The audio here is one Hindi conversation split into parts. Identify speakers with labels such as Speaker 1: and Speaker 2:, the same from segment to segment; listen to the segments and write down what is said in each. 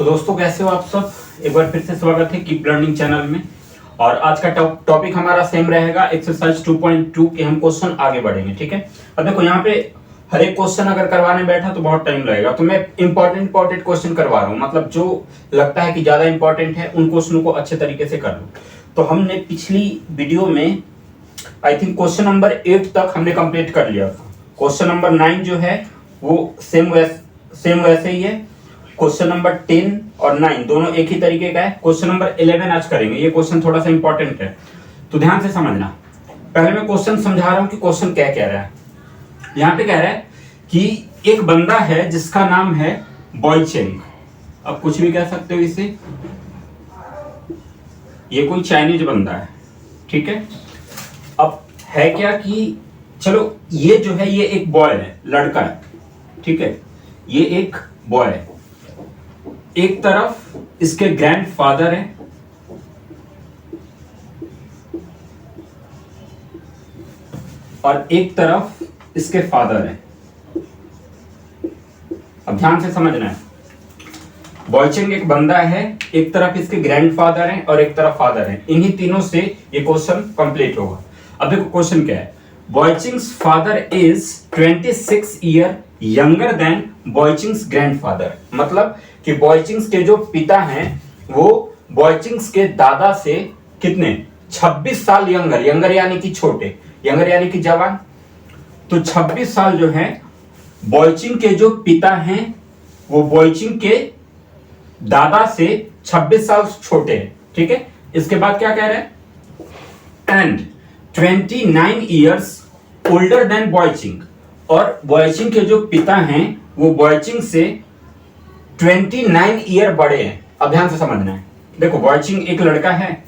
Speaker 1: तो दोस्तों कैसे हो आप सब। एक बार फिर से स्वागत है कीप लर्निंग चैनल में। और आज का टॉपिक हमारा सेम रहेगा, एक्सरसाइज 2.2 के हम क्वेश्चन आगे बढ़ेंगे। ठीक है, अब देखो यहाँ पे हर एक क्वेश्चन अगर करवाने बैठा तो बहुत टाइम लगेगा, तो मैं इंपॉर्टेंट क्वेश्चन करवा रहा हूँ। मतलब जो लगता है कि ज्यादा इंपॉर्टेंट है उन क्वेश्चनों को अच्छे तरीके से कर लो। तो हमने पिछली वीडियो में आई थिंक क्वेश्चन नंबर 8 तक हमने कंप्लीट कर लिया था। क्वेश्चन नंबर 9 जो है वो सेम वैसे ही है। क्वेश्चन नंबर 10 और 9 दोनों एक ही तरीके का है। क्वेश्चन नंबर 11 आज करेंगे। ये क्वेश्चन थोड़ा सा इंपॉर्टेंट है, तो ध्यान से समझना। पहले मैं क्वेश्चन समझा रहा हूं कि क्वेश्चन क्या कह रहा है। यहां पे कह रहा है कि एक बंदा है जिसका नाम है बॉयचेंग। अब कुछ भी कह सकते हो इसे, ये कोई चाइनीज बंदा है। ठीक है, अब है क्या कि चलो ये जो है ये एक बॉय है, लड़का है। ठीक है, ये एक बॉय है। एक तरफ इसके ग्रैंडफादर है और एक तरफ इसके फादर है। अब ध्यान से समझना है, बॉयचेंग एक बंदा है, एक तरफ इसके ग्रैंडफादर है और एक तरफ फादर है। इन्हीं तीनों से ये क्वेश्चन कंप्लीट होगा। अब देखो क्वेश्चन क्या है। Boychings father is 26 year younger than Boychings grandfather. मतलब कि बॉयचिंग्स के जो पिता हैं वो बॉयचिंग्स के दादा से कितने 26 साल यंगर यानी कि छोटे, यंगर यानी कि जवान। तो 26 साल जो है बॉयचिंग के जो पिता हैं वो बॉयचिंग के दादा से 26 साल छोटे हैं। ठीक है, इसके बाद क्या कह रहे हैं, एंड 29 ईयर्स ओल्डर देन बॉयचिंग। और बॉयचिंग के जो पिता हैं वो बॉयचिंग से 29 ईयर बड़े हैं। अब ध्यान से समझना है। देखो बॉयचिंग एक लड़का है,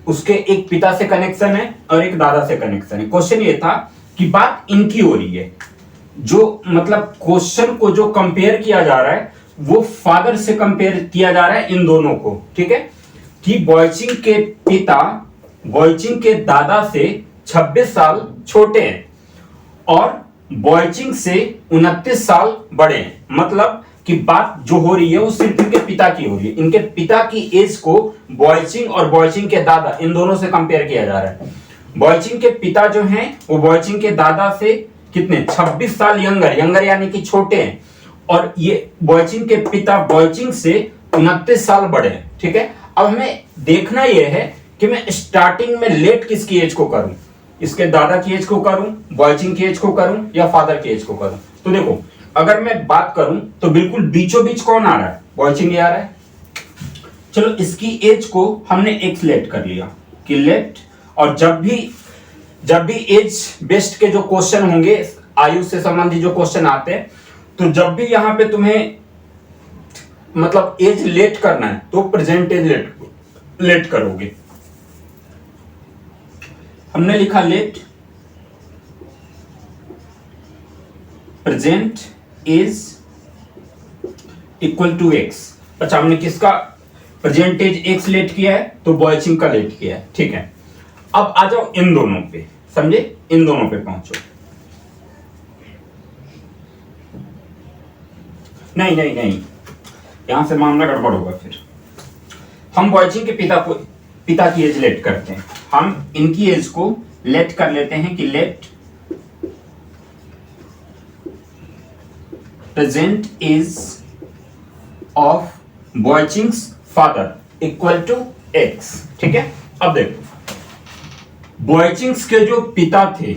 Speaker 1: उसके एक पिता से कनेक्शन है और एक दादा से कनेक्शन है। क्वेश्चन ये था कि बात इनकी हो रही है, जो मतलब क्वेश्चन को जो कंपेयर किया जा रहा है वो फादर से कंपेयर किया जा रहा है इन दोनों को। ठीक है, कि बॉयचिंग के पिता बॉयचिंग के दादा से 26 साल छोटे हैं और बॉयचिंग से 29 साल बड़े हैं। मतलब कि बात जो हो रही है वो सिर्फ इनके पिता की हो रही है। इनके पिता की एज को बॉयचिंग और बॉयचिंग के दादा इन दोनों से कंपेयर किया जा रहा है। बॉयचिंग के पिता जो हैं वो बॉयचिंग के दादा से कितने 26 साल यंगर यानी कि छोटे हैं और ये बॉयचिंग के पिता बॉयचिंग से 29 साल बड़े हैं। ठीक है, अब हमें देखना यह है कि मैं स्टार्टिंग में लेट किसकी एज को करूं, इसके दादा की एज को करूं, बॉयचिंग की एज को करूं या फादर की एज को करूं। तो देखो अगर मैं बात करूं तो बिल्कुल बीचों बीच कौन आ रहा है, बॉयचिंग आ रहा है। चलो इसकी एज को हमने एक्स लेट कर लिया कि लेट, और जब भी एज बेस्ड के जो क्वेश्चन होंगे, आयु से संबंधित जो क्वेश्चन आते हैं, तो जब भी यहां पे तुम्हें मतलब एज लेट करना है तो प्रेजेंट एज लेट करोगे। हमने लिखा let present is equal to x. अच्छा, हमने किसका प्रेजेंट एज एक्स लेट किया है, तो बॉयचिंग का लेट किया है। ठीक है, अब आ जाओ इन दोनों पे, समझे, इन दोनों पे पहुंचो। नहीं, यहां से मामला गड़बड़ होगा। फिर हम बॉयचिंग के पिता की एज लेट करते हैं। हम इनकी एज को लेट कर लेते हैं कि let present age of Boychings father equal to x. ठीक है, अब देखो बॉयचिंग्स के जो पिता थे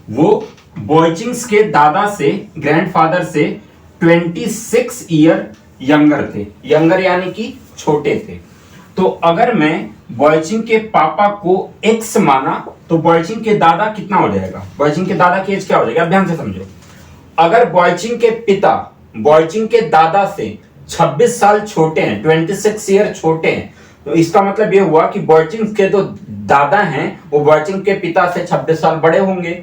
Speaker 1: वो बॉयचिंग्स के दादा से ग्रैंडफादर से 26 ईयर यंगर थे, यंगर यानी कि छोटे थे। तो अगर मैं बॉयचिंग के पापा को एक्स माना तो बॉयचिंग के दादा कितना हो जाएगा, बॉयचिंग के दादा की एज क्या हो जाएगा। ध्यान से समझो, अगर बॉयचिंग के पिता बॉयचिंग के दादा से 26 साल छोटे हैं, 26 ईयर छोटे हैं, तो इसका मतलब यह हुआ कि बॉयचिंग के जो दादा हैं वो बॉयचिंग के पिता से 26 साल बड़े होंगे।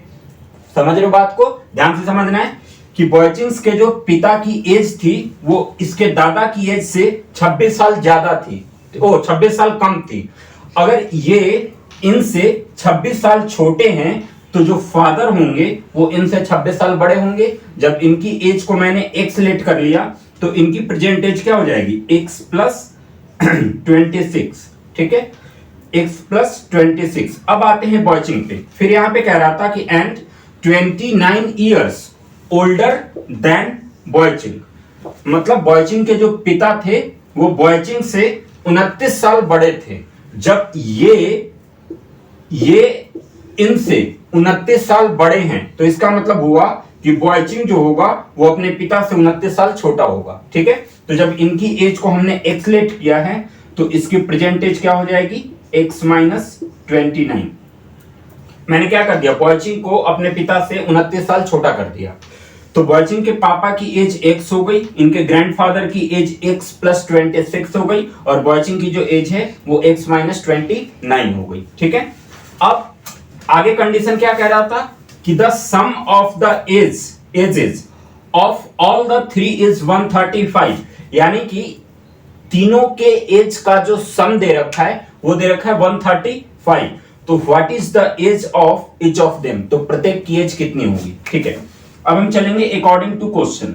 Speaker 1: समझ रहे हो बात को, ध्यान से समझना है कि बॉयचिंग्स के जो पिता की एज थी वो इसके दादा की एज से 26 साल ज्यादा थी, 26 साल कम थी। अगर ये इनसे 26 साल छोटे हैं तो जो फादर होंगे वो इनसे 26 साल बड़े होंगे। जब इनकी एज को मैंने एक्स लेट कर लिया तो इनकी प्रेजेंट एज क्या हो जाएगी x प्लस 26, ठीक है, x प्लस 26। अब आते हैं बॉयचिंग पे। फिर यहां पे कह रहा था कि एंड 29 ईयर्स ओल्डर देन बॉयचिंग, मतलब बॉयचिंग के जो पिता थे वो बॉयचिंग से 29 साल बड़े थे। जब ये इनसे 29 साल बड़े हैं तो इसका मतलब हुआ कि बॉयचिंग जो होगा वो अपने पिता से 29 साल छोटा होगा, ठीक है। तो जब इनकी एज को हमने एक्स लेट किया है तो इसकी प्रेजेंट एज क्या हो जाएगी, x माइनस 29। मैंने क्या कर दिया, बॉयचिंग को अपने पिता से 29 साल छोटा कर दिया। तो बॉयचिंग के पापा की एज x हो गई, इनके ग्रैंडफादर की एज x प्लस 26 हो गई, और बॉयचिंग की जो एज है वो x माइनस 29 हो गई, ठीक है। अब आगे कंडीशन क्या कह रहा था कि the sum of the ages of all the three is 135, यानी कि तीनों के एज का जो सम दे रखा है वो दे रखा है 135। तो what is the age of each of them, तो प्रत्येक की एज कितनी होगी, ठीक है। अब हम चलेंगे according to question.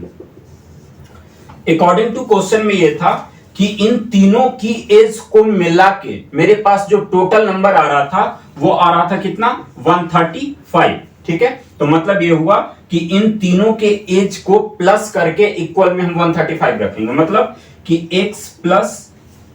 Speaker 1: According to question में ये था कि इन तीनों की एज को मिला के मेरे पास जो टोटल नंबर आ रहा था वो आ रहा था कितना, 135, ठीक है। तो मतलब ये हुआ कि इन तीनों के एज को प्लस करके इक्वल में हम 135 रखेंगे, मतलब कि x प्लस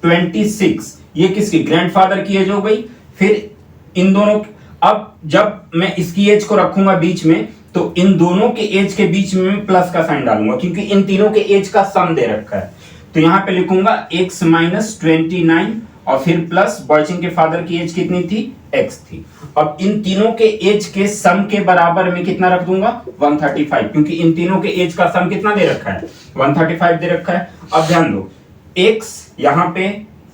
Speaker 1: 26 ये किसकी, ग्रैंडफादर की एज हो गई। फिर इन दोनों, अब जब मैं इसकी एज को रखूंगा बीच में तो इन दोनों के एज के बीच में मैं प्लस का साइन डालूंगा क्योंकि इन तीनों के एज का सम दे रखा है। तो यहां पे लिखूंगा x माइनस 29 और फिर प्लस बॉयचिंग के फादर की एज कितनी थी, x थी। अब इन तीनों के एज के सम के बराबर में कितना रख दूंगा, 135, क्योंकि इन तीनों के एज का सम कितना दे रखा है, 135 दे रखा है। अब ध्यान दो, x यहां पे,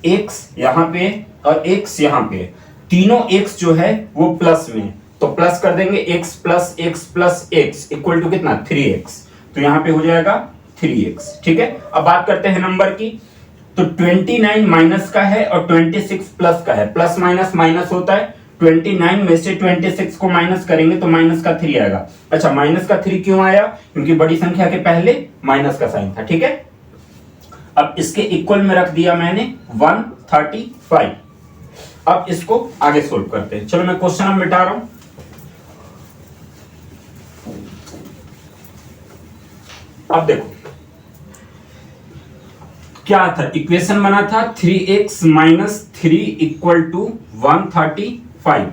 Speaker 1: x यहां पे और x यहां पे, तीनों x जो है वो प्लस में, तो प्लस कर देंगे x plus x plus x equal to कितना, 3x। तो यहां पे हो जाएगा 3x, ठीक है। अब बात करते हैं नंबर की। तो 29 माइनस का है और 26 प्लस का है, प्लस माइनस माइनस होता है। 29 में से 26 को माइनस करेंगे तो माइनस का 3 आएगा। अच्छा, माइनस का 3 क्यों आया, क्योंकि बड़ी संख्या के पहले माइनस का साइन था, ठीक है। अब इसके इक्वल में रख दिया मैंने 135। अब इसको आगे सोल्व करते हैं। चलो मैं क्वेश्चन अब मिटा रहा हूं। अब देखो क्या था, इक्वेशन बना था 3x माइनस 3 इक्वल टू 135।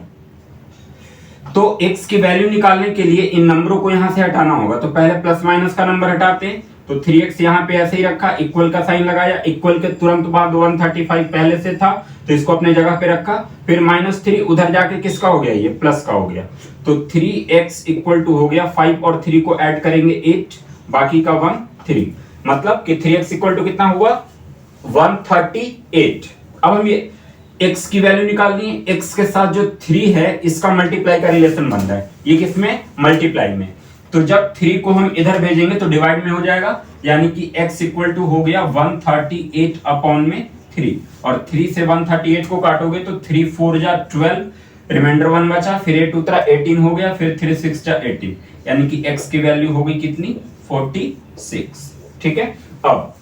Speaker 1: तो x की वैल्यू निकालने के लिए इन नंबरों को यहां से हटाना होगा। तो पहले प्लस माइनस का नंबर हटाते हैं, तो 3x यहां पे ऐसे ही रखा, इक्वल का साइन लगाया, इक्वल के तुरंत बाद 135 पहले से था तो इसको अपने जगह पे रखा, फिर -3 उधर जाके किसका हो गया, ये प्लस का हो गया। तो 3x इक्वल टू हो गया 5 और 3 को ऐड करेंगे 8, बाकी का 1 3, मतलब कि 3x इक्वल टू कितना हुआ, 138। अब हम ये x की वैल्यू निकालनी है, x के साथ जो 3 है इसका मल्टीप्लाई का रिलेशन बन रहा है, ये किसमें, मल्टीप्लाई में। तो जब 3 को हम इधर भेजेंगे तो डिवाइड में हो जाएगा, यानी कि x इक्वल टू हो गया 138 अपॉन में 3, और 3 से 138 को काटोगे तो 3 4 जा 12, रिमाइंडर 1 बचा, फिर 8 उतरा 18 हो गया, फिर 3 6 जा 18, यानी कि x की वैल्यू हो गई कितनी, 46, ठीक है। अब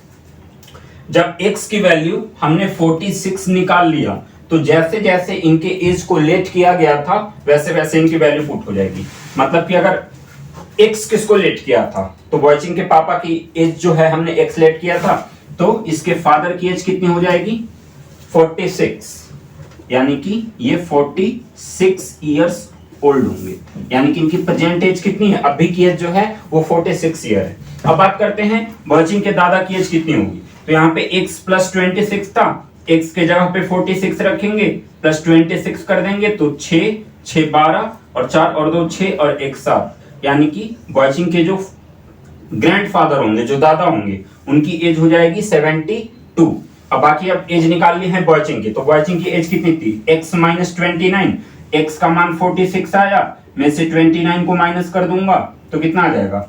Speaker 1: जब x की वैल्यू हमने 46 निकाल लिया तो जैसे जैसे इनके एज को लेट किया गया था वैसे वैसे इनकी वैल्यू पुट हो जाएगी। मतलब कि अगर x किसको लेट किया था, तो बॉयचिंग के पापा की एज जो है हमने x लेट किया था, तो इसके फादर की एज कितनी हो जाएगी, 46, यानी कि ये 46 इयर्स ओल्ड होंगे, यानी कि इनकी प्रेजेंट एज कितनी है, अभी की एज जो है वो 46 ईयर है। अब बात करते हैं बॉयचिंग के दादा की एज कितनी होगी। तो यहाँ पे x प्लस 26 था, x के जगह पे 46 रखेंगे, प्लस 26 कर देंगे तो 6 6 12 और 4 और 2 6 और 1 7, यानी कि बॉयचिंग के जो ग्रैंडफादर होंगे, जो दादा होंगे, उनकी एज हो जाएगी 72। अब बाकी अब एज निकालनी है बॉयचिंग की, तो बॉयचिंग की एज कितनी थी, x माइनस 29, x का मान 46 आया, मैं से 29 को माइनस कर दूंगा तो कितना आ जाएगा,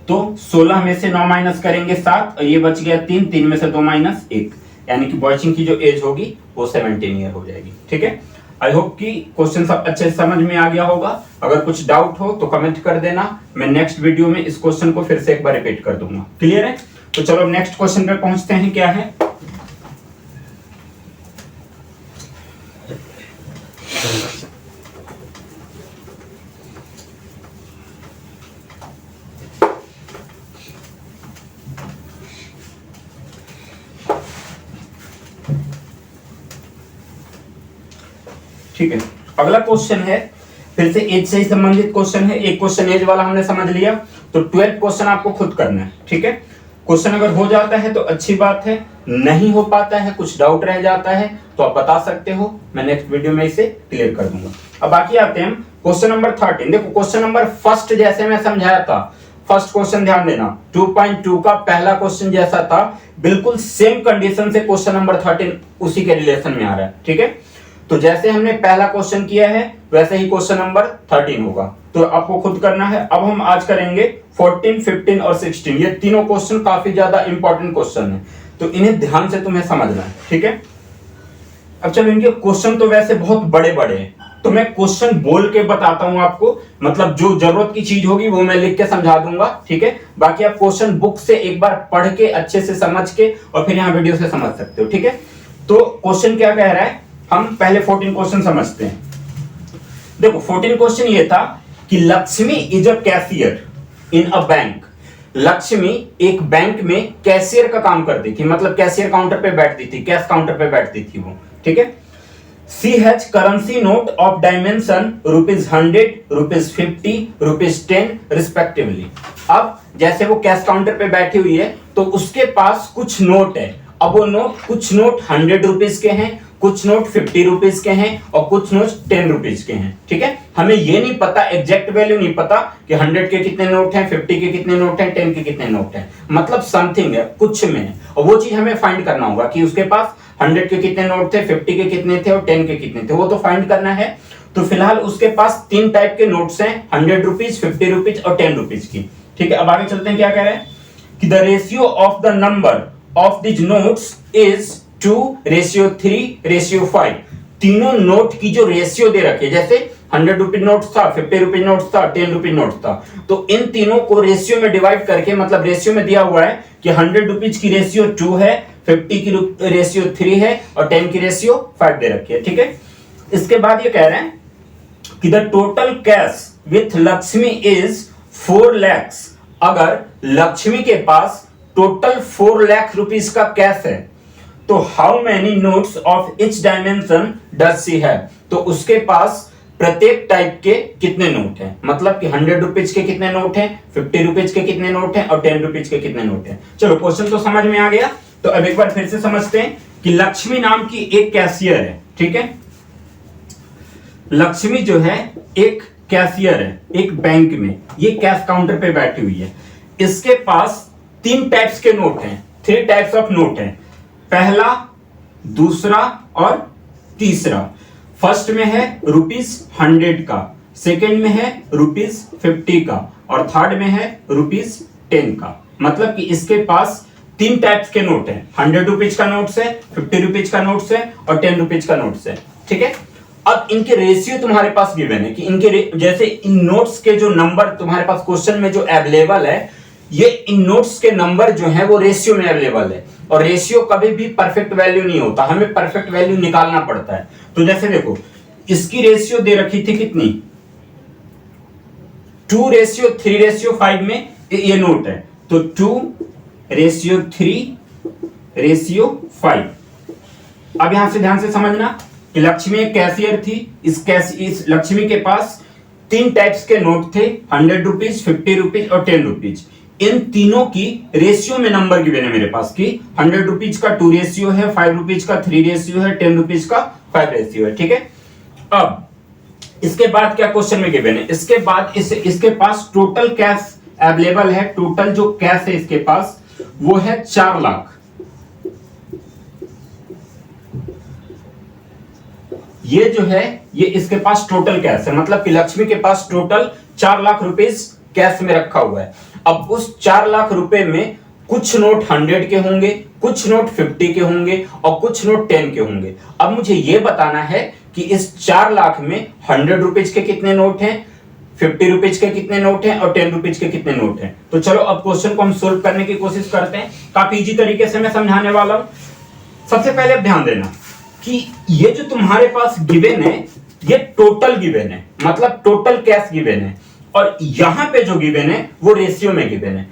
Speaker 1: तो 16 में से 9 माइनस करेंगे 7, और ये बच गया 3, 3 में से 2 माइनस 1, यानी कि बॉयचिंग की जो एज होगी वो 17 ईयर हो जाएगी, ठीक है। आई होप कि क्वेश्चन सब अच्छे से समझ में आ गया होगा। अगर कुछ डाउट हो तो कमेंट कर देना, मैं नेक्स्ट वीडियो में इस क्वेश्चन को फिर से एक बार रिपीट कर दूंगा। क्लियर है। तो चलो नेक्स्ट क्वेश्चन पे पहुंचते हैं, क्या है। ठीक है, अगला क्वेश्चन है फिर से एज से ही संबंधित क्वेश्चन है। एक क्वेश्चन एज वाला हमने समझ लिया, तो 12 क्वेश्चन आपको खुद करना है। ठीक है, क्वेश्चन अगर हो जाता है तो अच्छी बात है, नहीं हो पाता है, कुछ डाउट रह जाता है तो आप बता सकते हो, मैं नेक्स्ट वीडियो में इसे क्लियर कर दूंगा। अब बाकी आते हैं क्वेश्चन नंबर 13। देखो क्वेश्चन नंबर फर्स्ट जैसे मैं समझाया था, फर्स्ट क्वेश्चन ध्यान देना, 2.2 का पहला क्वेश्चन जैसा था बिल्कुल सेम कंडीशन से क्वेश्चन नंबर 13 उसी के रिलेशन में आ रहा है। ठीक है, तो जैसे हमने पहला क्वेश्चन किया है वैसे ही क्वेश्चन नंबर 13 होगा, तो आपको खुद करना है। अब हम आज करेंगे 14, 15 और 16। ये तीनों क्वेश्चन काफी ज्यादा इंपॉर्टेंट क्वेश्चन है, तो इन्हें ध्यान से तुम्हें समझना है। ठीक है, अब चलो इनके क्वेश्चन तो वैसे बहुत बड़े बड़े हैं, तो मैं क्वेश्चन बोल के बताता हूं आपको, मतलब जो जरूरत की चीज होगी वो मैं लिख के समझा दूंगा। ठीक है, बाकी आप क्वेश्चन बुक से एक बार पढ़ के अच्छे से समझ के और फिर यहाँ वीडियो से समझ सकते हो। ठीक है, तो क्वेश्चन क्या कह रहा है, हम पहले 14 क्वेश्चन समझते हैं। देखो 14 क्वेश्चन ये था कि Lakshmi is a cashier in a bank. Lakshmi एक बैंक में कैशियर का काम करती थी, मतलब कैशियर काउंटर पे बैठती थी, कैश काउंटर पे बैठती थी वो। ठीक है, C has currency note of dimension ₹100, ₹50, ₹10 respectively. अब जैसे वो कैश काउंटर पे बैठी हुई है तो उसके पास कुछ नोट है। अब वो नोट, कुछ नोट ₹100 के हैं, कुछ नोट ₹50 के हैं और कुछ नोट ₹10 के हैं। ठीक है, हमें ये नहीं पता, एग्जैक्ट वैल्यू नहीं पता कि 100 के कितने नोट हैं, 50 के कितने नोट हैं, 10 के कितने नोट हैं, मतलब समथिंग है, कुछ में है, और वो चीज हमें फाइंड करना होगा कि उसके पास 100 के कितने नोट थे, 50 के कितने थे और 10 के कितने थे, वो तो फाइंड करना है। तो फिलहाल उसके पास 3 टाइप के नोट्स हैं, ₹100, ₹50 और ₹10 की। ठीक है, अब आगे चलते हैं, क्या कह रहे हैं कि the ratio of the number of this notes is 2:3:5। तीनों नोट की जो रेशियो दे रखी है, जैसे ₹100 नोट था, ₹50 नोट था, ₹10 नोट था, तो इन तीनों को रेशियो में डिवाइड करके, मतलब रेशियो में दिया हुआ है कि ₹100 की रेशियो 2 है, 50 की रेशियो 3 है और 10 की रेशियो 5 दे रखी है। ठीक है, इसके बाद ये कह रहे हैं कि the total cash with Lakshmi is 4 lakh. अगर लक्ष्मी के पास टोटल 4 लाख रुपीस का कैश है तो how many notes of each dimension does she have. तो उसके पास प्रत्येक टाइप के कितने नोट हैं, मतलब कि ₹100 के कितने नोट हैं, ₹50 के कितने नोट हैं और ₹10 के कितने नोट हैं। चलो क्वेश्चन तो समझ में आ गया, तो अब एक बार फिर से समझते हैं कि लक्ष्मी नाम की एक कैशियर है। ठीक है, लक्ष्मी जो है एक कैशियर है एक बैंक में, ये कैश काउंटर पे बैठी हुई है। इसके पास 3 टाइप्स के नोट हैं, 3 टाइप्स ऑफ नोट हैं, पहला, दूसरा और तीसरा। फर्स्ट में है ₹100 का, सेकंड में है ₹50 का और थर्ड में है ₹10 का। मतलब कि इसके पास 3 टाइप्स के नोट हैं, ₹100 का नोट है, ₹50 का नोट है और ₹10 का नोट है। ठीक है, अब इनके रेशियो तुम्हारे पास गिवन है कि इनके जैसे इन नोट्स के जो नंबर तुम्हारे पास क्वेश्चन में जो अवेलेबल है, ये इन नोट्स के नंबर जो है वो रेशियो में अवेलेबल है, और रेशियो कभी भी परफेक्ट वैल्यू नहीं होता, हमें परफेक्ट वैल्यू निकालना पड़ता है। तो जैसे देखो इसकी रेशियो दे रखी थी कितनी, 2:3:5 में ये नोट है, तो 2:3:5। अब यहां से ध्यान से समझना कि लक्ष्मी एक कैशियर थी, इस लक्ष्मी के पास 3 टाइप्स के नोट थे, ₹100, ₹50 और ₹10। इन तीनों की रेशियो में नंबर गिवन है मेरे पास कि ₹100 का 2 रेशियो है, ₹5 का 3 रेशियो है, ₹10 का 5 रेशियो है। ठीक है, अब इसके बाद क्या क्वेश्चन में गिवन है, इसके बाद इसके पास टोटल कैश अवेलेबल है, टोटल जो कैश है इसके पास वो है 4 लाख। ये जो है ये इसके पास टोटल कैश है, मतलब कि लक्ष्मी के पास टोटल 4 लाख रुपीस कैश में रखा हुआ है। अब उस 4 लाख रुपए में कुछ नोट 100 के होंगे, कुछ नोट 50 के होंगे और कुछ नोट 10 के होंगे। अब मुझे यह बताना है कि इस 4 लाख में ₹100 के कितने नोट हैं, 50 रुपीज के कितने नोट हैं और 10 रुपीज के कितने नोट हैं। तो चलो अब क्वेश्चन को हम सोल्व करने की कोशिश करते हैं। काफी इजी तरीके से मैं समझाने वाला हूं। सबसे पहले ध्यान देना कि ये जो तुम्हारे पास गिवन है ये टोटल गिवन है, मतलब टोटल कैश गिवन है, और यहां पे जो गिवन है वो रेशियो में गिवन है।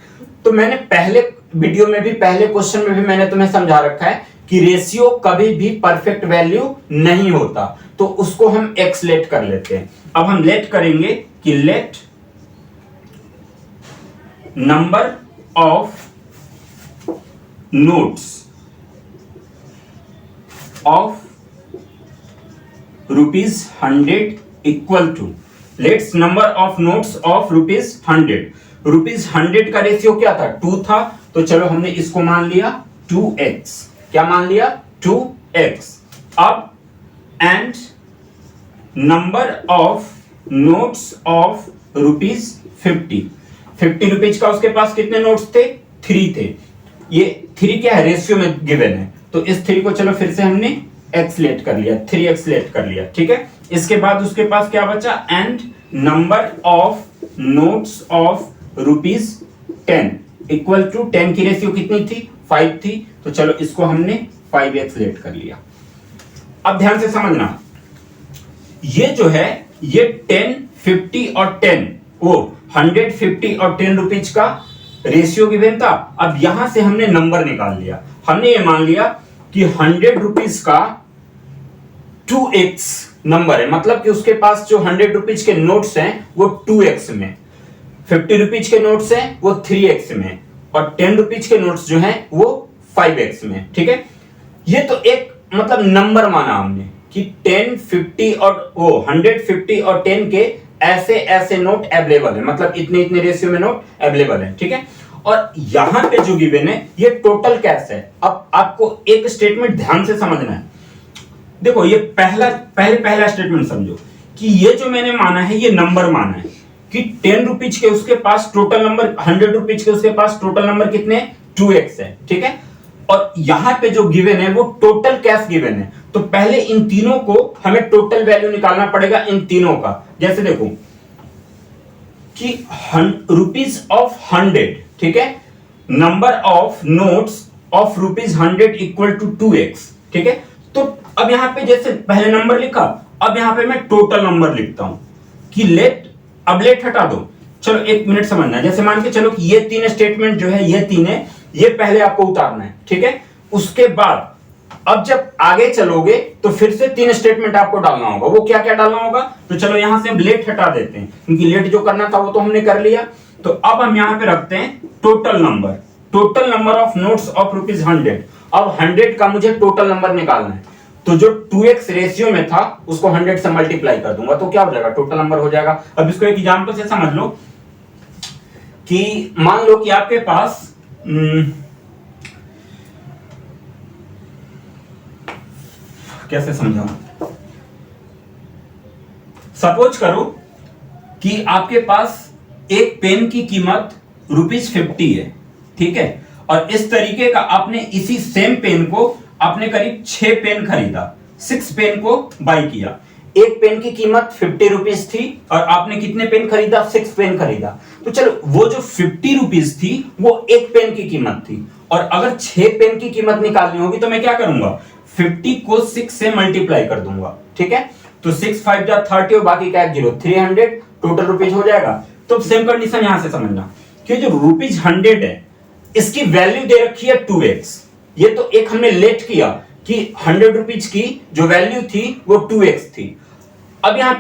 Speaker 1: तो मैंने पहले वीडियो में भी, पहले क्वेश्चन में भी मैंने तुम्हें समझा रखा है कि रेशियो कभी भी परफेक्ट वैल्यू नहीं होता, तो उसको हम एक्स लेट कर लेते हैं। अब हम लेट करेंगे कि let number of notes of ₹100 equal to, let's number of notes of ₹100 का रेशियो क्या था, 2 था, तो चलो हमने इसको मान लिया 2x। क्या मान लिया, 2x। अब and number of notes of ₹50 rupees का उसके पास कितने नोट्स थे, 3 थे। ये 3 क्या है, रेशियो में गिवन है, तो इस 3 को चलो फिर से हमने x लेट कर लिया, 3x लेट कर लिया, ठीक है। इसके बाद उसके पास क्या बचा, and number of notes of ₹10 equal to 10 की रेशियो कितनी थी, 5 थी, तो चलो इसको हमने 5x लेट कर लिया। अब ध्यान से समझना, ये जो है ये 10, 50 और 10, वो 100, 50 और 10 रुपीज का रेशियो गिवन था। अब यहां से हमने नंबर निकाल लिया, हमने ये मान लिया कि 100 रुपीज का 2x नंबर है, मतलब कि उसके पास जो 100 रुपीज के नोट्स हैं वो 2x में, 50 रुपीज के नोट्स हैं वो 3x में, और 10 रुपीज के नोट्स जो हैं वो 5x में, ठीक है। ये तो एक मतलब नंबर माना हमने कि 10, 50 और वो 100, 50 और 10 के ऐसे ऐसे नोट अवेलेबल है, मतलब इतने इतने रेशियो में नोट अवेलेबल है, ठीक है। और यहां पे जो गिवन है ये टोटल कैश है। अब आपको एक स्टेटमेंट ध्यान से समझना है। देखो ये पहला स्टेटमेंट समझो कि ये जो मैंने माना है ये नंबर माना है कि 10 रुपीज के उसके पास टोटल नंबर, 100 रुपीज के उसके पास टोटल नंबर कितने, 2x है, ठीक है। और यहां पे जो गिवन है वो टोटल कैश गिवन है, तो पहले इन तीनों को हमें टोटल वैल्यू निकालना पड़ेगा, इन तीनों का। जैसे देखो कि रुपीज ऑफ 100, ठीक है, number of notes of ₹100 equal to 2x, ठीक है। तो अब यहां पे जैसे पहले नंबर लिखा, अब यहां पे मैं टोटल नंबर लिखता हूं कि लेट, अब लेट हटा दो, चलो एक मिनट समझना। जैसे मान के चलो कि ये 3 स्टेटमेंट जो है, ये 3 है, ये पहले आपको उतारना है, ठीक है। उसके बाद अब जब आगे चलोगे तो फिर से 3 स्टेटमेंट आपको डालना होगा। वो क्या क्या डालना होगा, तो चलो यहां से हम लेट हटा देते हैं, क्योंकि लेट जो करना था वो तो हमने कर लिया। तो अब हम यहां पे रखते हैं total number of notes of ₹100। अब 100 का मुझे टोटल नंबर निकालना है, तो जो 2x रेशियो में था उसको 100 से मल्टीप्लाई कर दूंगा, तो क्या हो जाएगा, टोटल नंबर हो जाएगा। अब इसको एक एग्जांपल से समझ लो कि मान लो कि आपके पास कैसे समझाऊं, सपोज करो कि आपके पास एक पेन की कीमत ₹50 है, ठीक है, और इस तरीके का आपने इसी सेम पेन को आपने करीब 6 पेन खरीदा, 6 पेन को बाय किया। एक पेन की कीमत 50 रुपीज थी और आपने कितने पेन खरीदा, 6 पेन खरीदा। तो चलो वो जो 50 रुपीज थी वो एक पेन की कीमत थी, और अगर 6 पेन की कीमत निकालनी होगी तो मैं क्या करूंगा, 50 को 6 से मल्टीप्लाई कर दूंगा, ठीक है। तो 6 5 जा 30 और बाकी क्या 0, 300 टोटल रुपीज हो जाएगा। तो सेम कंडीशन यहां से समझना कि जो ₹100 है इसकी वैल्यू दे रखी है 2x। ये तो एक हमने लेट किया कि 100 रुपीज की जो वैल्यू थी वो 2x थी। अब यहाँ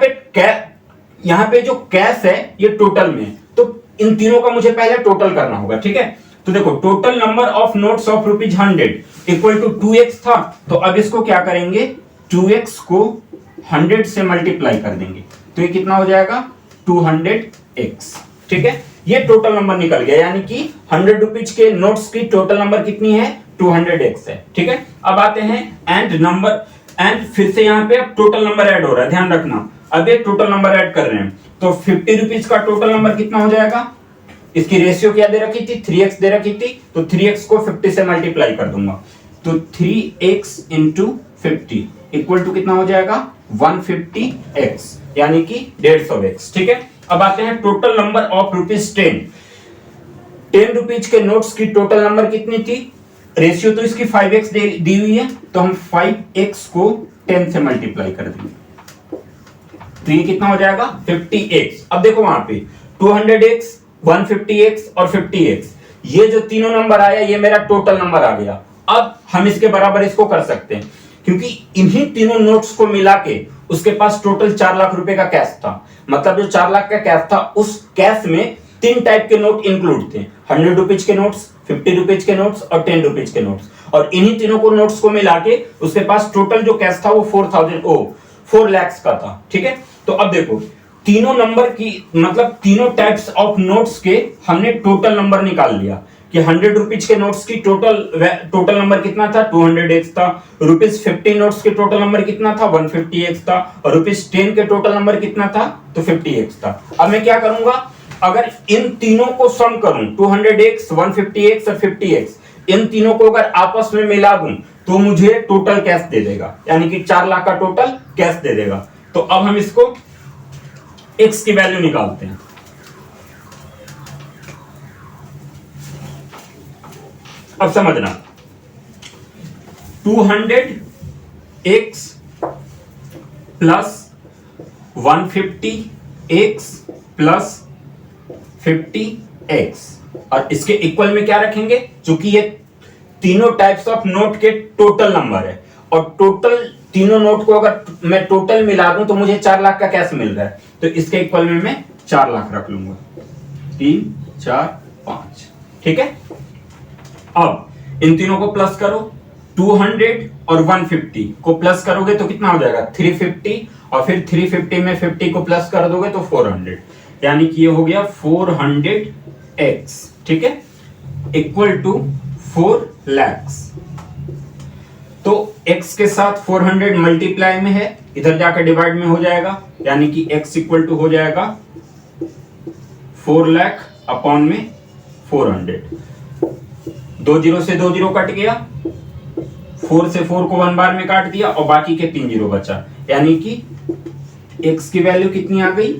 Speaker 1: पे जो कैश है ये टोटल में, तो इन तीनों का मुझे पहले टोटल करना होगा, ठीक है। तो देखो total number of notes of ₹100 equal to 2x था, तो अब इसको क्या करेंगे, 2x को 100 से मल्टीप्लाई कर देंगे, तो ये कितना हो जाएगा, 200x, ठीक है। ये टोटल नंबर निकल गया, यानी कि 100 रुपीज के नोट्स की टोटल नंबर कितनी है, 200x है, ठीक है। अब आते हैं एंड फिर से यहाँ पे अब टोटल नंबर ऐड हो रहा है, ध्यान रखना। अब ये टोटल नंबर ऐड कर रहे हैं, तो 50 रुपीज का टोटल नंबर कितना हो जाएगा, इसकी रेशियो क्या दे रखी थी, 3x दे रखी थी, तो 3x को 50 से मल्टीप्लाई कर दूंगा, तो 3x इंटू 50 इक्वल टू कितना हो जाएगा, 150x, यानी कि 150x, ठीक है। अब आते हैं टोटल नंबर ऑफ ₹10। 10 रुपीज के नोट्स की टोटल नंबर कितनी थी? रेशियो तो इसकी 5x दी हुई है, तो हम 5x को 10 से मल्टीप्लाई कर देंगे, तो ये कितना हो जाएगा? 50x। अब देखो वहां पे 200x, 150x और 50x, ये जो तीनों नंबर आया ये मेरा टोटल नंबर आ गया। अब हम इसके बराबर इसको कर सकते हैं, क्योंकि इन्हीं तीनों नोट्स को मिला के उसके पास टोटल 4 लाख रुपए का कैश था। मतलब जो 4 लाख का कैश था, उस कैश में 3 टाइप के नोट इंक्लूड थे, 100 रुपीज के नोट्स, 50 रुपीज के नोट्स और 10 रुपीज के नोट्स। और इन्हीं तीनों को नोट्स को मिला के उसके पास टोटल जो कैश था वो 4 लाख का था। ठीक है, तो अब देखो तीनों नंबर की मतलब तीनों टाइप्स ऑफ नोट्स के हमने टोटल नंबर निकाल लिया कि 100 रुपीज के नोट्स की टोटल नंबर कितना था? 200x था। ₹50 नोट्स के टोटल नंबर कितना था? 150x था। और ₹10 के टोटल नंबर कितना था? तो 50x था। अब मैं क्या करूंगा, अगर इन तीनों को सम करूं, 200x, 150x और 50x, इन तीनों को अगर आपस में मिला दूं तो मुझे टोटल कैश दे देगा, यानी कि 4 लाख का टोटल कैश दे देगा। तो अब हम इसको x की वैल्यू निकालते हैं। अब समझना, 200x plus 150x plus 50x, और इसके इक्वल में क्या रखेंगे? चूंकि ये तीनों टाइप्स ऑफ नोट के टोटल नंबर है, और टोटल तीनों नोट को अगर मैं टोटल मिला दूं तो मुझे 4 लाख का कैश मिल रहा है, तो इसके इक्वल में मैं 4 लाख रख लूंगा। 3, 4, 5। ठीक है, अब इन तीनों को प्लस करो, 200 और 150 को प्लस करोगे तो कितना हो जाएगा? 350, और फिर 350 में 50 को प्लस कर दोगे तो 400, यानी कि ये हो गया 400x। ठीक है, इक्वल टू 4 lakhs। तो x के साथ 400 मल्टीप्लाई में है, इधर जाकर डिवाइड में हो जाएगा, यानी कि x इक्वल टू हो जाएगा 4 लाख अपॉन में 400। 2 जीरो से 2 जीरो कट गया, 4 से 4 को 1 बार में काट दिया और बाकी के 3 जीरो बचा, यानी कि x की वैल्यू कितनी आ गई?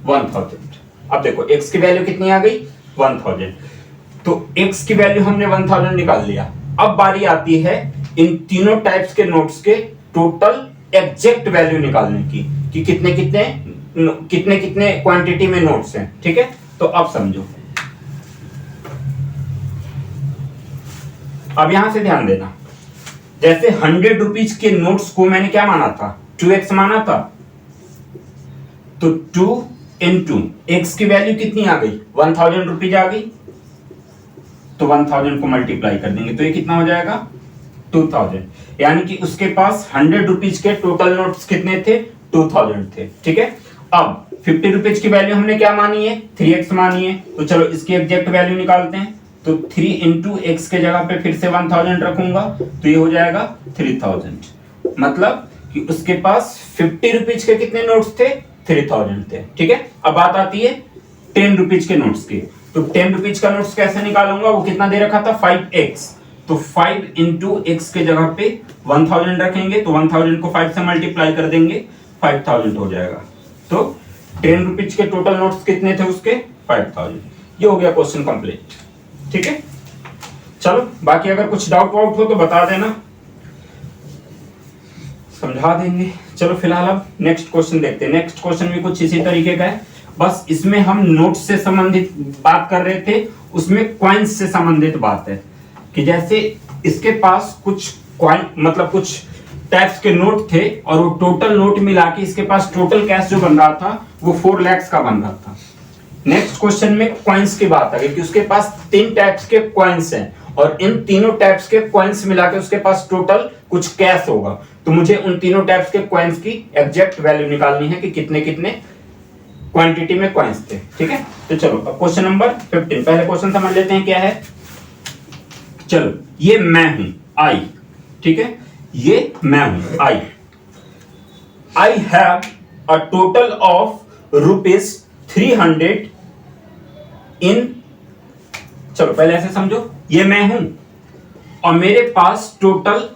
Speaker 1: 1000। अब देखो x की वैल्यू कितनी आ गई? 1000। तो x की वैल्यू हमने 1000 निकाल लिया। अब बारी आती है इन तीनों टाइप्स के नोट्स के टोटल एग्जैक्ट वैल्यू निकालने की, कि कितने कितने क्वांटिटी में नोट्स हैं। ठीक है, तो अब समझो, अब यहां से ध्यान देना, जैसे 100 रुपीज के नोट्स को मैंने क्या माना था? 2x माना था, तो 2 into x की वैल्यू कितनी आ गई? 1000 रुपीज आ गई, तो 1000 को मल्टीप्लाई कर देंगे तो ये कितना हो जाएगा? 2000, यानी कि उसके पास 100 रुपीज के टोटल नोट्स कितने थे? 2000 थे। ठीक है, अब 50 रुपीज की वैल्यू हमने क्या मानी है? 3x मानी है, तो चलो इसकी एग्जैक्ट वैल्यू निकालते हैं। तो 3 into x के जगह पे फिर से 1000 रखूंगा, तो ये हो जाएगा 3000। मतलब कि उसके पास 50 रुपीज के कितने नोट्स थे? 3000 थे। ठीक है, अब बात आती है 10 रुपीज के नोट्स की। तो 10 रुपीज का नोट्स कैसे निकालूंगा? वो कितना दे रखा था? 5x। तो 5 into x के जगह पे 1000 रखेंगे, तो 1000 को 5 से मल्टीप्लाई कर देंगे, 5000 हो जाएगा। तो 10 रुपीज के टोटल नोट्स कितने थे उसके? 5000। ये हो गया क्वेश्चन कंप्लीट। ठीक है, चलो बाकी अगर कुछ डाउट वाउट हो तो बता देना, समझा देंगे। चलो फिलहाल अब नेक्स्ट क्वेश्चन देखते हैं। नेक्स्ट क्वेश्चन भी कुछ इसी तरीके का है, बस इसमें हम नोट्स से संबंधित बात कर रहे थे, उसमें कॉइन्स से संबंधित बात है कि जैसे इसके पास कुछ कॉइन मतलब कुछ टाइप्स के नोट थे, और वो टोटल नोट मिला के इसके पास टोटल कैश जो बन रहा था वो 4 लाख का बन रहा था। नेक्स्ट क्वेश्चन में कॉइन्स की बात आ गई कि उसके पास 3 टाइप्स के कॉइन्स हैं, और इन तीनों टाइप्स के कॉइन्स मिला के उसके पास टोटल कुछ कैश होगा। तो मुझे उन तीनों टाइप्स के कॉइन्स की एग्जैक्ट वैल्यू निकालनी है कि कितने कितने क्वांटिटी में कॉइन्स थे। ठीक है, तो चलो अब क्वेश्चन नंबर 15, पहले क्वेश्चन समझ लेते हैं क्या है। चलो, ये मैं हूं आई, ठीक है, ये मैं हूं I. I have a total of ₹300 in, चलो पहले ऐसे समझो, ये मैं हूं और मेरे पास टोटल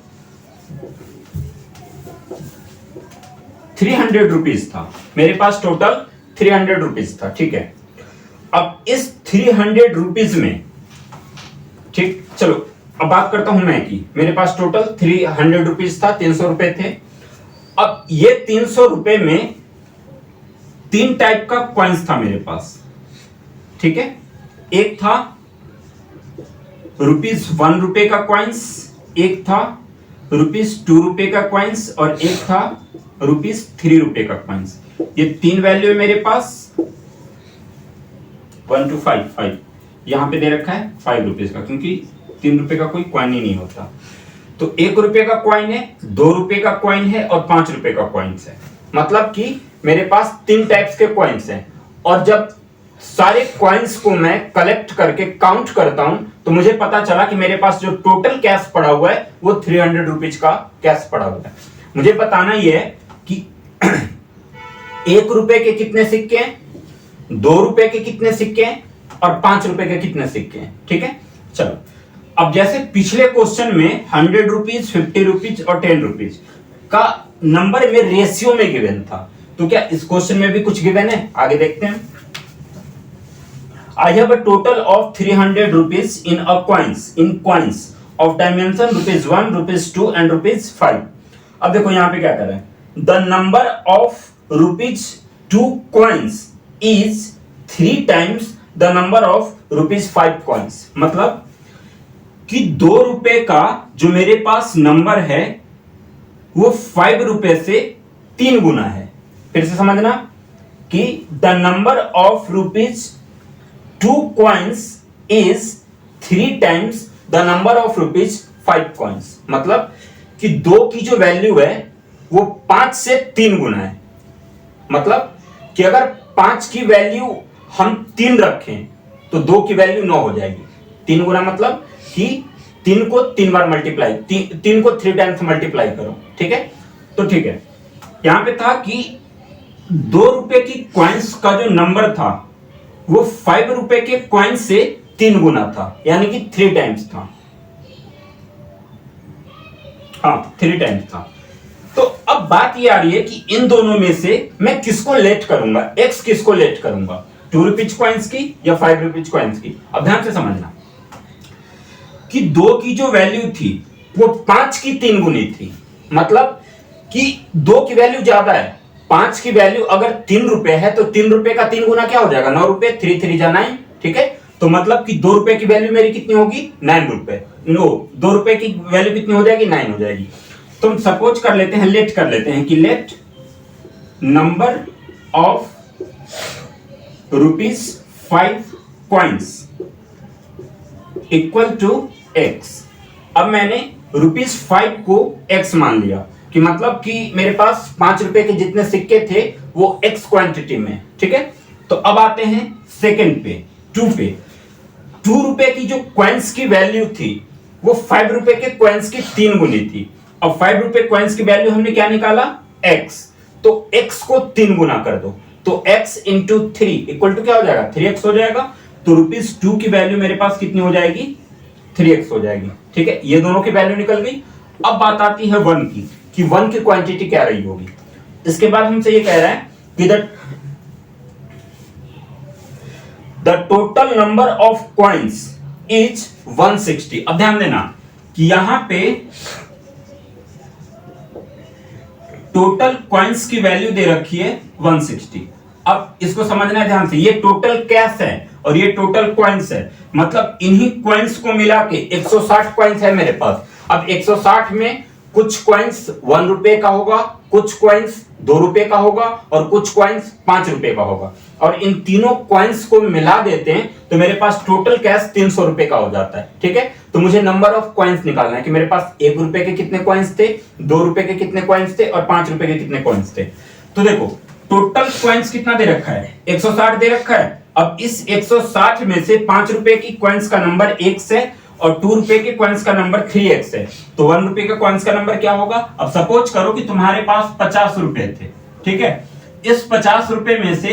Speaker 1: 300 रुपीज था, मेरे पास टोटल 300 रुपीज था, ठीक है। अब इस 300 रुपीज में, ठीक, चलो अब बात करता हूं मैं की मेरे पास टोटल 300 रुपीज था, 300 रुपए थे। अब ये 300 रुपए में 3 टाइप का कॉइन्स था मेरे पास, ठीक है। एक था ₹1 रुपए का कॉइन्स, एक था ₹2 रुपए का कॉइन्स और एक था ₹3 रुपए का कॉइन्स। ये 3 वैल्यू है मेरे पास, 1 to 5 यहां पे दे रखा है 5 रुपीज का, क्योंकि 3 रुपए का कोई कॉइन ही नहीं होता। तो 1 रुपए का कॉइन है, 2 रुपए का कॉइन है और 5 रुपए का कॉइन्स है। मतलब कि मेरे पास 3 टाइप्स के कॉइन्स हैं। और जब सारे कॉइन्स को मैं कलेक्ट करके काउंट करता हूं तो मुझे पता चला कि मेरे पास जो टोटल कैश पड़ा हुआ है वो 300 रुपीज का कैश पड़ा हुआ है। मुझे बताना यह है कि 1 रुपए के कितने सिक्के हैं, 2 रुपए के कितने सिक्के हैं और 5 रुपए के कितने सिक्के हैं, ठीक है। चलो अब जैसे पिछले क्वेश्चन में 100 रुपीज, 50 रुपीज और 10 रुपीज का नंबर में रेशियो में गिवन था, तो क्या इस क्वेश्चन में भी कुछ गिवन है? आगे देखते हैं। I have a total of 300 rupees in coins of dimension ₹1, ₹2 and ₹5। अब देखो यहाँ पे क्या कर रहे हैं, the number of ₹2 coins is 3 times the number of ₹5 coins। मतलब कि 2 रुपए का जो मेरे पास नंबर है वो 5 रुपए से 3 गुना है। फिर से समझना कि the number of ₹2 coins is 3 times the number of ₹5 coins। मतलब कि 2 की जो वैल्यू है वो 5 से 3 गुना है। मतलब कि अगर 5 की वैल्यू हम 3 रखें तो 2 की वैल्यू 9 हो जाएगी। 3 गुना मतलब कि 3 को 3 बार मल्टीप्लाई, 3 को 3 टाइम्स मल्टीप्लाई करो, ठीक है। तो ठीक है, यहां पे था कि 2 रुपए की कॉइन्स का जो नंबर था वो 5 रुपए के कॉइन से 3 गुना था, यानी कि 3 टाइम्स था। हाँ, 3 टाइम्स था। तो अब बात ये आ रही है कि इन दोनों में से मैं किसको लेट करूंगा, एक्स किसको लेट करूंगा, 2 रुपीज कॉइन्स की या 5 रुपीज कॉइन्स की। अब ध्यान से समझना कि 2 की जो वैल्यू थी वो 5 की 3 गुनी थी। मतलब कि 2 की वैल्यू ज्यादा है, 5 की वैल्यू अगर 3 रुपए है तो 3 रुपए का 3 गुना क्या हो जाएगा, 9 रुपए, 3 3 जा 9, ठीक है। तो मतलब कि 2 रुपए की वैल्यू मेरी कितनी होगी, 9 रुपए। नो, 2 रुपए की वैल्यू कितनी हो जाएगी, 9 हो जाएगी। तो हम सपोज कर लेते हैं, लेट कर लेते हैं कि let number of ₹5 coins equal to x. अब मैंने ₹5 को एक्स मान लिया कि मतलब कि मेरे पास 5 रुपए के जितने सिक्के थे वो एक्स क्वांटिटी में, ठीक है। तो अब आते हैं सेकंड पे, 2 पे। 2 रुपए की जो कॉइन्स की वैल्यू थी वो 5 रुपए के कॉइन्स की 3 गुनी थी। अब 5 रुपए कॉइन्स की वैल्यू हमने क्या निकाला, एक्स। तो एक्स को 3 गुना कर दो, तो x इंटू 3 इक्वल टू क्या हो जाएगा, 3x हो जाएगा। तो ₹2 की वैल्यू मेरे पास कितनी हो जाएगी, 3x हो जाएगी, ठीक है। ये दोनों की वैल्यू निकल गई। अब बात आती है 1 की, कि 1 की क्वांटिटी क्या रही होगी। इसके बाद हमसे ये कह रहा है कि the total number of coins is 160। अब ध्यान देना कि यहां पे टोटल कॉइन्स की वैल्यू दे रखी है 160। अब इसको समझना है ध्यान से, ये टोटल कैश है और ये टोटल कॉइन्स है। मतलब इन्हीं कॉइन्स को मिला के 160 कॉइन्स है मेरे पास। अब 160 में कुछ कॉइन्स 1 रुपए का होगा, कुछ कॉइन्स 2 रुपए का होगा और कुछ कॉइन्स 5 रुपए का होगा। और इन तीनों कॉइन्स को मिला देते हैं तो मेरे पास टोटल कैश 300 रुपए का हो जाता है, ठीक है। तो मुझे नंबर ऑफ कॉइन्स निकालना है कि मेरे पास 1 रुपए के कितने कॉइन्स थे, 2 रुपए के कितने कॉइन्स थे और 5 रुपए के कितने कॉइन्स थे। तो देखो टोटल कॉइन्स कितना दे रखा है, 160 दे रखा है। अब इस 160 में से 5 रुपए की कॉइन्स का नंबर x है और 2 रुपए के कॉइन्स का नंबर 3x है। तो 1 रुपए के कॉइन्स का नंबर क्या होगा। अब सपोज करो कि तुम्हारे पास 50 रुपए थे, ठीक है। इस 50 रुपए में से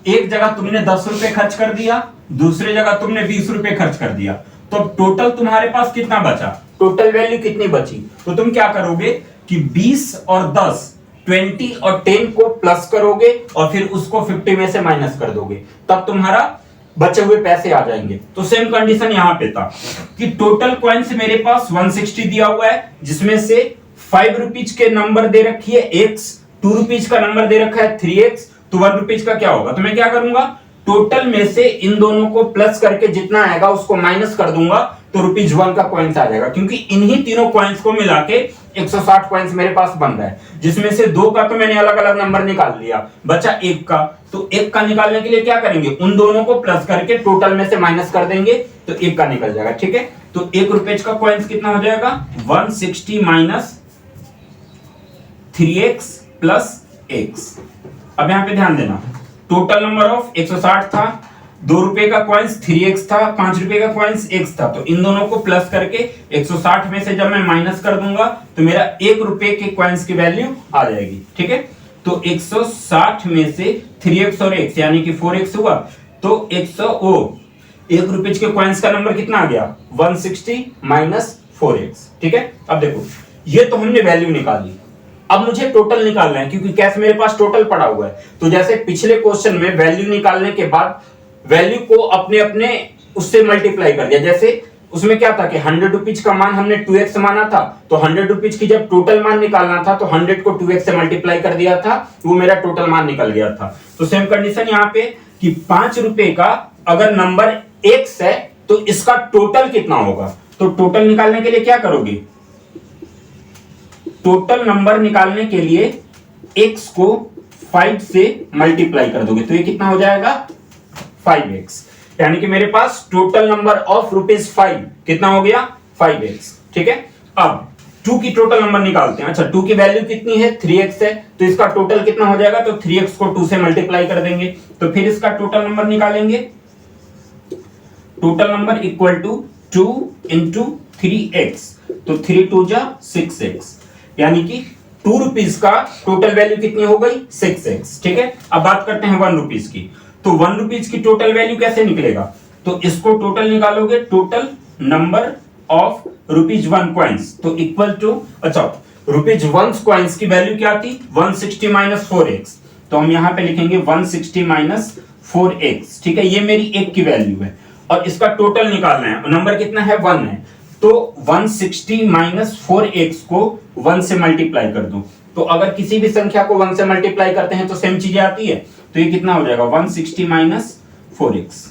Speaker 1: एक जगह तुमने 10 रुपए खर्च कर दिया, दूसरी जगह तुमने 20 रुपए खर्च कर दिया। तो टोटल तुम्हारे पास कितना बचा, टोटल वैल्यू कितनी बची। तो तुम क्या करोगे कि 20 और 10 20 और 10 को प्लस करोगे और फिर उसको 50 में से माइनस कर दोगे, तब तुम्हारा बचे हुए पैसे आ जाएंगे। तो सेम कंडीशन यहां पे था कि टोटल कॉइन्स मेरे पास 160 दिया हुआ है, जिसमें से 5 रुपीज के नंबर दे रखी है x, 2 रुपीज का नंबर दे रखा है 3x, तो 1 रुपीज का क्या होगा, तो मैं क्या करूंगा, टोटल में से इन दोनों को प्लस करके जितना आएगा उसको माइनस कर दूंगा, तो ₹1 का कॉइन्स आ जाएगा। क्योंकि इन्हीं तीनों कॉइन्स को मिला के 160 कॉइन्स मेरे पास बन रहा है, जिसमें से 2 का तो मैंने अलग अलग नंबर निकाल लिया, बचा 1 का। तो 1 का निकालने के लिए क्या करेंगे, उन दोनों को प्लस करके टोटल में से माइनस कर देंगे, तो 1 का निकल जाएगा। ठीक है, तो 1 रुपए का कॉइन्स कितना हो जाएगा, 160 माइनस 3x प्लस x। अब यहां पे ध्यान देना, टोटल नंबर ऑफ 160 था, 2 रुपए का कॉइन्स 3x था, 5 रुपए का कॉइन्स x था, तो इन दोनों को प्लस करके 160 में से जब मैं माइनस कर दूंगा तो मेरा 1 रुपए के कॉइन्स की वैल्यू आ जाएगी। ठीक है, तो 160 में से 3x और x यानी कि 4x हुआ, तो 1 रुपए के कॉइन्स का नंबर कितना आ गया, 160 माइनस 4x। ठीक है, अब देखो ये तो हमने वैल्यू निकाली, अब मुझे टोटल निकालना है क्योंकि कैश मेरे पास टोटल पड़ा हुआ है। तो जैसे पिछले क्वेश्चन में वैल्यू निकालने के बाद वैल्यू को अपने अपने उससे मल्टीप्लाई कर दिया, जैसे उसमें क्या था कि 100 रुपीज का मान हमने 2x माना था, तो 100 रुपीज की जब टोटल मान निकालना था तो 100 को 2x से मल्टीप्लाई कर दिया था, वो मेरा टोटल मान निकल गया था। तो सेम कंडीशन यहाँ पे कि 5 रुपए का अगर नंबर x है तो इसका टोटल कितना होगा, तो टोटल निकालने के लिए क्या करोगे, टोटल नंबर निकालने के लिए x को 5 से मल्टीप्लाई कर दोगे, तो ये कितना हो जाएगा, 5x। यानी कि मेरे पास टोटल नंबर ऑफ ₹5 कितना हो गया, 5x। ठीक है, अब 2 की टोटल नंबर निकालते हैं। अच्छा, 2 की वैल्यू कितनी है, 3x है, तो इसका टोटल कितना हो जाएगा, तो 3x को 2 से मल्टीप्लाई कर देंगे, तो फिर इसका टोटल नंबर निकालेंगे। Total number equal to 2 into 3x, तो 3 2 जा 6x, यानी कि 2 रुपीज का टोटल वैल्यू कितनी हो गई, 6x। ठीक है, अब बात करते हैं 1 रुपीज की। तो 1 रुपीज की टोटल वैल्यू कैसे निकलेगा, तो इसको टोटल निकालोगे, टोटल नंबर ऑफ ₹1 कॉइन्स, तो इक्वल टू, अच्छा ₹1 कॉइन्स की वैल्यू क्या थी, 160 माइनस 4x, तो हम यहां पे लिखेंगे 160 माइनस 4x। ठीक है, ये मेरी 1 की वैल्यू है और इसका टोटल निकालना है, नंबर कितना है, 1 है, तो 160 माइनस 4x को 1 से मल्टीप्लाई कर दो। तो अगर किसी भी संख्या को 1 से मल्टीप्लाई करते हैं तो सेम चीजें आती है, तो ये कितना हो जाएगा, 160 माइनस 4x।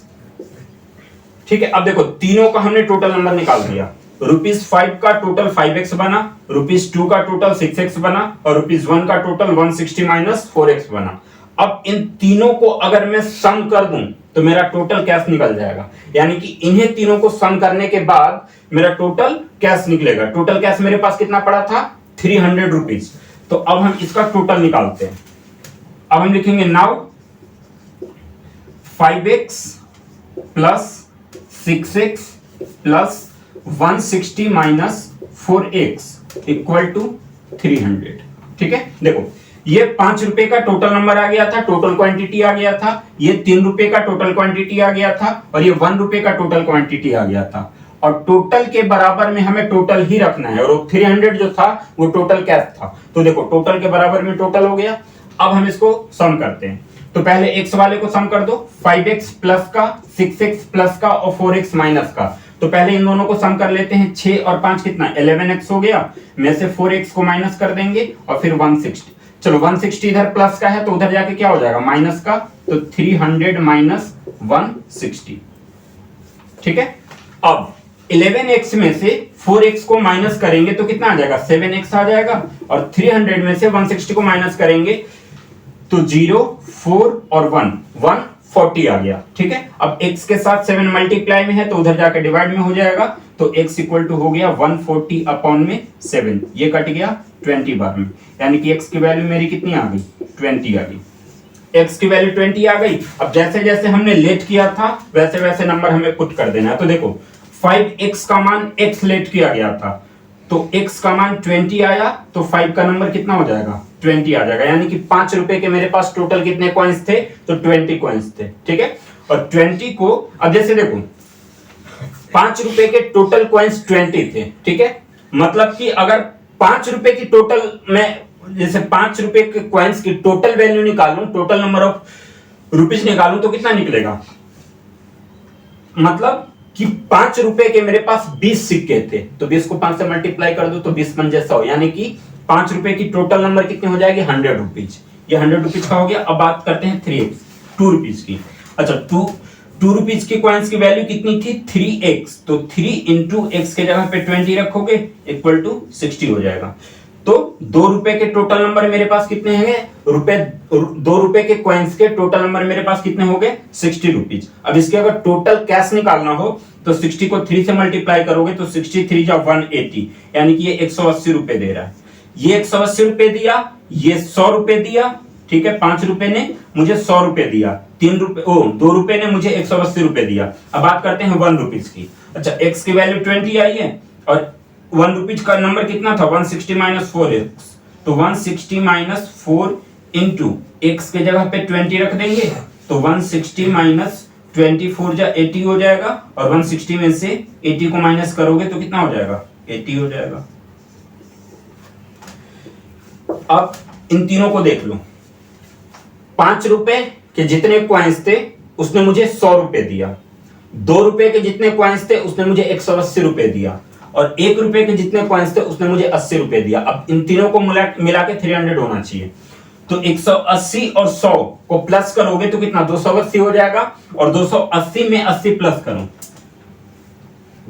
Speaker 1: ठीक है, अब देखो तीनों का हमने टोटल नंबर निकाल दिया, ₹5 का टोटल 5x बना, ₹2 का टोटल 6x बना और ₹1 का टोटल 160 माइनस 4x बना। अब इन तीनों को अगर मैं सम कर दूं तो मेरा टोटल कैश निकल जाएगा, यानी कि इन्हें तीनों को सम करने के बाद मेरा टोटल कैश निकलेगा। टोटल कैश मेरे पास कितना पड़ा था, 300 रुपीज। तो अब हम इसका टोटल निकालते हैं। अब हम लिखेंगे now 5x plus 6x plus 160 minus 4x equal to 300। ठीक है, देखो ये 5 रुपए का टोटल नंबर आ गया था, टोटल क्वांटिटी आ गया था, ये 3 रुपए का टोटल क्वांटिटी आ गया था और ये 1 रुपए का टोटल क्वांटिटी आ गया था। और टोटल के बराबर में हमें टोटल ही रखना है, और 300 जो था वो टोटल कैश था। तो देखो टोटल के बराबर में टोटल हो गया। अब हम इसको सम करते हैं, तो पहले x वाले को सम कर दो, 5x प्लस का, 6x प्लस का और 4x माइनस का। तो पहले इन दोनों को सम कर लेते हैं, 6 और 5 कितना, 11x हो गया, में से 4x को माइनस कर देंगे और फिर 160। चलो 160 इधर प्लस का है तो उधर जाके क्या हो जाएगा, माइनस का, तो 300 माइनस 160। ठीक है, अब 11x में से 4x को माइनस करेंगे तो कितना आ जाएगा, 7x आ जाएगा, और 300 में से 160 को माइनस करेंगे तो 0, 4 और 140 आ गया। ठीक है, अब x के साथ 7 मल्टीप्लाई में है तो उधर जाकर डिवाइड में हो जाएगा, तो x इक्वल टू हो गया 140 अपॉन में 7, ये कट गया 20 बार में, यानी कि x की वैल्यू मेरी कितनी आ गई, 20 आ गई। x की वैल्यू 20 आ गई। अब जैसे जैसे हमने लेट किया था वैसे वैसे नंबर हमें पुट कर देना है। तो देखो 5x का मान x लेट किया गया था, तो x का मान 20 आया, तो 5 का नंबर कितना हो जाएगा, 20 आ जाएगा, यानी कि 5 रुपए के मेरे पास टोटल कितने कॉइन्स थे, तो 20 कॉइन्स थे। ठीक है, और 20 को, अब जैसे देखो 5 रुपए के टोटल कॉइन्स 20 थे। ठीक है, मतलब कि अगर 5 रुपए की टोटल में जैसे 5 रुपए के कॉइन्स की टोटल वैल्यू निकालूं, टोटल नंबर ऑफ रुपीज निकालूं तो कितना निकलेगा, मतलब कि 5 रुपए के मेरे पास 20 सिक्के थे, तो 20 को 5 से मल्टीप्लाई कर दो तो 20 पंजे 100, यानी कि 5 रुपए की टोटल नंबर कितनी हो जाएगी, 100 रुपीज। ये 100 रुपीज का हो गया। अब बात करते हैं 3x 2 रुपीज की। अच्छा, 2 रुपीज की कॉइन्स की वैल्यू कितनी थी, 3x, तो 3 इंटू एक्स के जगह पे 20 रखोगे इक्वल टू 60 हो जाएगा। तो 2 रुपए के टोटल नंबर मेरे पास कितने हैं, 2 रुपए के कॉइन्स के टोटल नंबर मेरे पास कितने हो गए, 60 रुपीज। अब इसके अगर टोटल कैश निकालना हो तो 60 को 3 से मल्टीप्लाई करोगे तो 63 जा 180, यानी कि ये 180 रुपए दे रहा है। ये 180 रुपए दिया, ये 100 रुपए दिया, ठीक है। 5 रुपए ने मुझे 100 रुपए दिया, 2 रुपए ने मुझे 180 रुपए दिया। अब बात करते हैं 1 रुपीज की। अच्छा, एक्स की वैल्यू 20 आई है और 1 रुपीज का नंबर कितना था, 160 माइनस 4x, तो 160 माइनस 4 इंटू एक्स के जगह पे 20 रख देंगे तो 160 माइनस 24 जा 80 हो जाएगा, और 160 में से 80 को माइनस करोगे तो कितना हो जाएगा, 80 हो जाएगा। अब इन तीनों को देख लो, 5 रुपए के जितने कॉइन्स थे उसने मुझे 100 रुपए दिया, 2 रुपए के जितने कॉइन्स थे उसने मुझे 180 रुपए दिया, और 1 रुपए के जितने कॉइन्स थे उसने मुझे 80 रुपए दिया। अब इन तीनों को मिला के 300 होना चाहिए। तो 180 और 100 को प्लस करोगे तो कितना, 280 हो जाएगा, और 280 में 80 प्लस करो,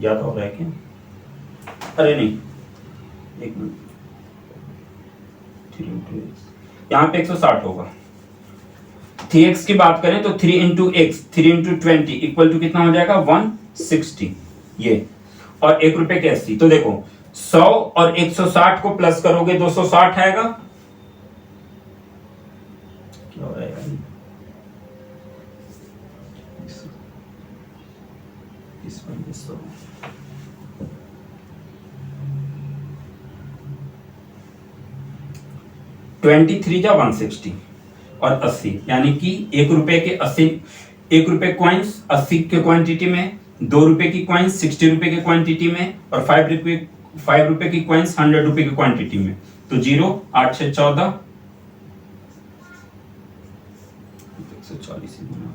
Speaker 1: ज्यादा हो रहा है क्या, अरे नहीं, एक मिनट, यहां पे 160 होगा। 3x की बात करें तो 3 into x, 3 into 20 equal to कितना हो जाएगा, 160, ये, और 1 रुपए के 80। तो देखो 100 और 160 को प्लस करोगे 260 आएगा, क्या हो रहा है, 23 जा 160 और 80, यानी कि 1 रुपए के 80, 1 रुपए कॉइन्स 80 के क्वांटिटी में, 2 रुपए की कॉइन्स 60 रुपए के क्वांटिटी में, और 5 रुपए की कॉइन्स 100 रुपए की क्वांटिटी में। तो 0, 8 से 14, 140 बना।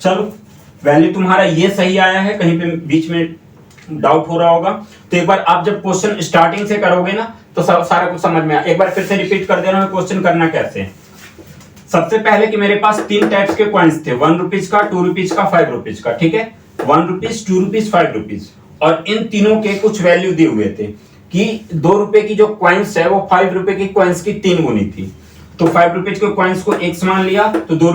Speaker 1: चलो, वैल्यू तुम्हारा ये सही आया है, कहीं पे बीच में डाउट हो रहा होगा तो एक बार आप जब क्वेश्चन स्टार्टिंग से करोगे ना तो सारा कुछ समझ में आए। एक बार फिर से रिपीट कर दे रहा हूं क्वेश्चन करना कैसे है। सबसे पहले कि मेरे पास 3 टाइप्स के कॉइन्स थे, 1 रुपीज का, 2 रुपीज का, 5 रुपीज का, ठीक है। 1 रुपीज, 2 रुपीज, 5 रुपीज, और इन तीनों के कुछ वैल्यू दिए हुए थे कि 2 रुपए की जो कॉइन्स है वो 5 रुपए की कॉइन्स की 3 गुनी थी। तो 5 रुपीज के कॉइन्स को x मान लिया तो 2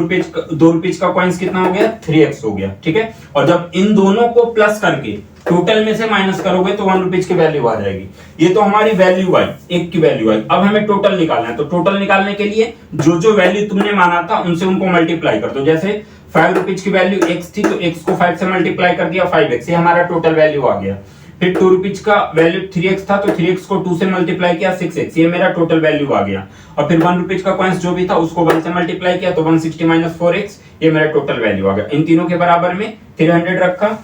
Speaker 1: रुपीज का कॉइन्स कितना हो गया, 3x हो गया, ठीक है। और जब इन दोनों को प्लस करके टोटल में से माइनस करोगे तो 1 रुपीज की वैल्यू आ जाएगी। ये तो हमारी वैल्यू आई, एक की वैल्यू आई। अब हमें टोटल निकालना है, तो टोटल निकालने के लिए जो जो वैल्यू तुमने माना था उनसे उनको मल्टीप्लाई कर दो। जैसे 5 रुपीज की वैल्यू x थी तो x को 5 से मल्टीप्लाई कर दिया, 5x, ये हमारा टोटल वैल्यू आ गया। फिर 2 रुपीज का वैल्यू 3x था तो 3x को 2 से मल्टीप्लाई किया, 6x, ये मेरा टोटल वैल्यू आ गया। और फिर 1 रुपीज का कॉइन्स जो भी था उसको 1 से मल्टीप्लाई किया तो 160 माइनस 4x, ये मेरा टोटल वैल्यू आ गया। इन तीनों के बराबर में 300 रखा,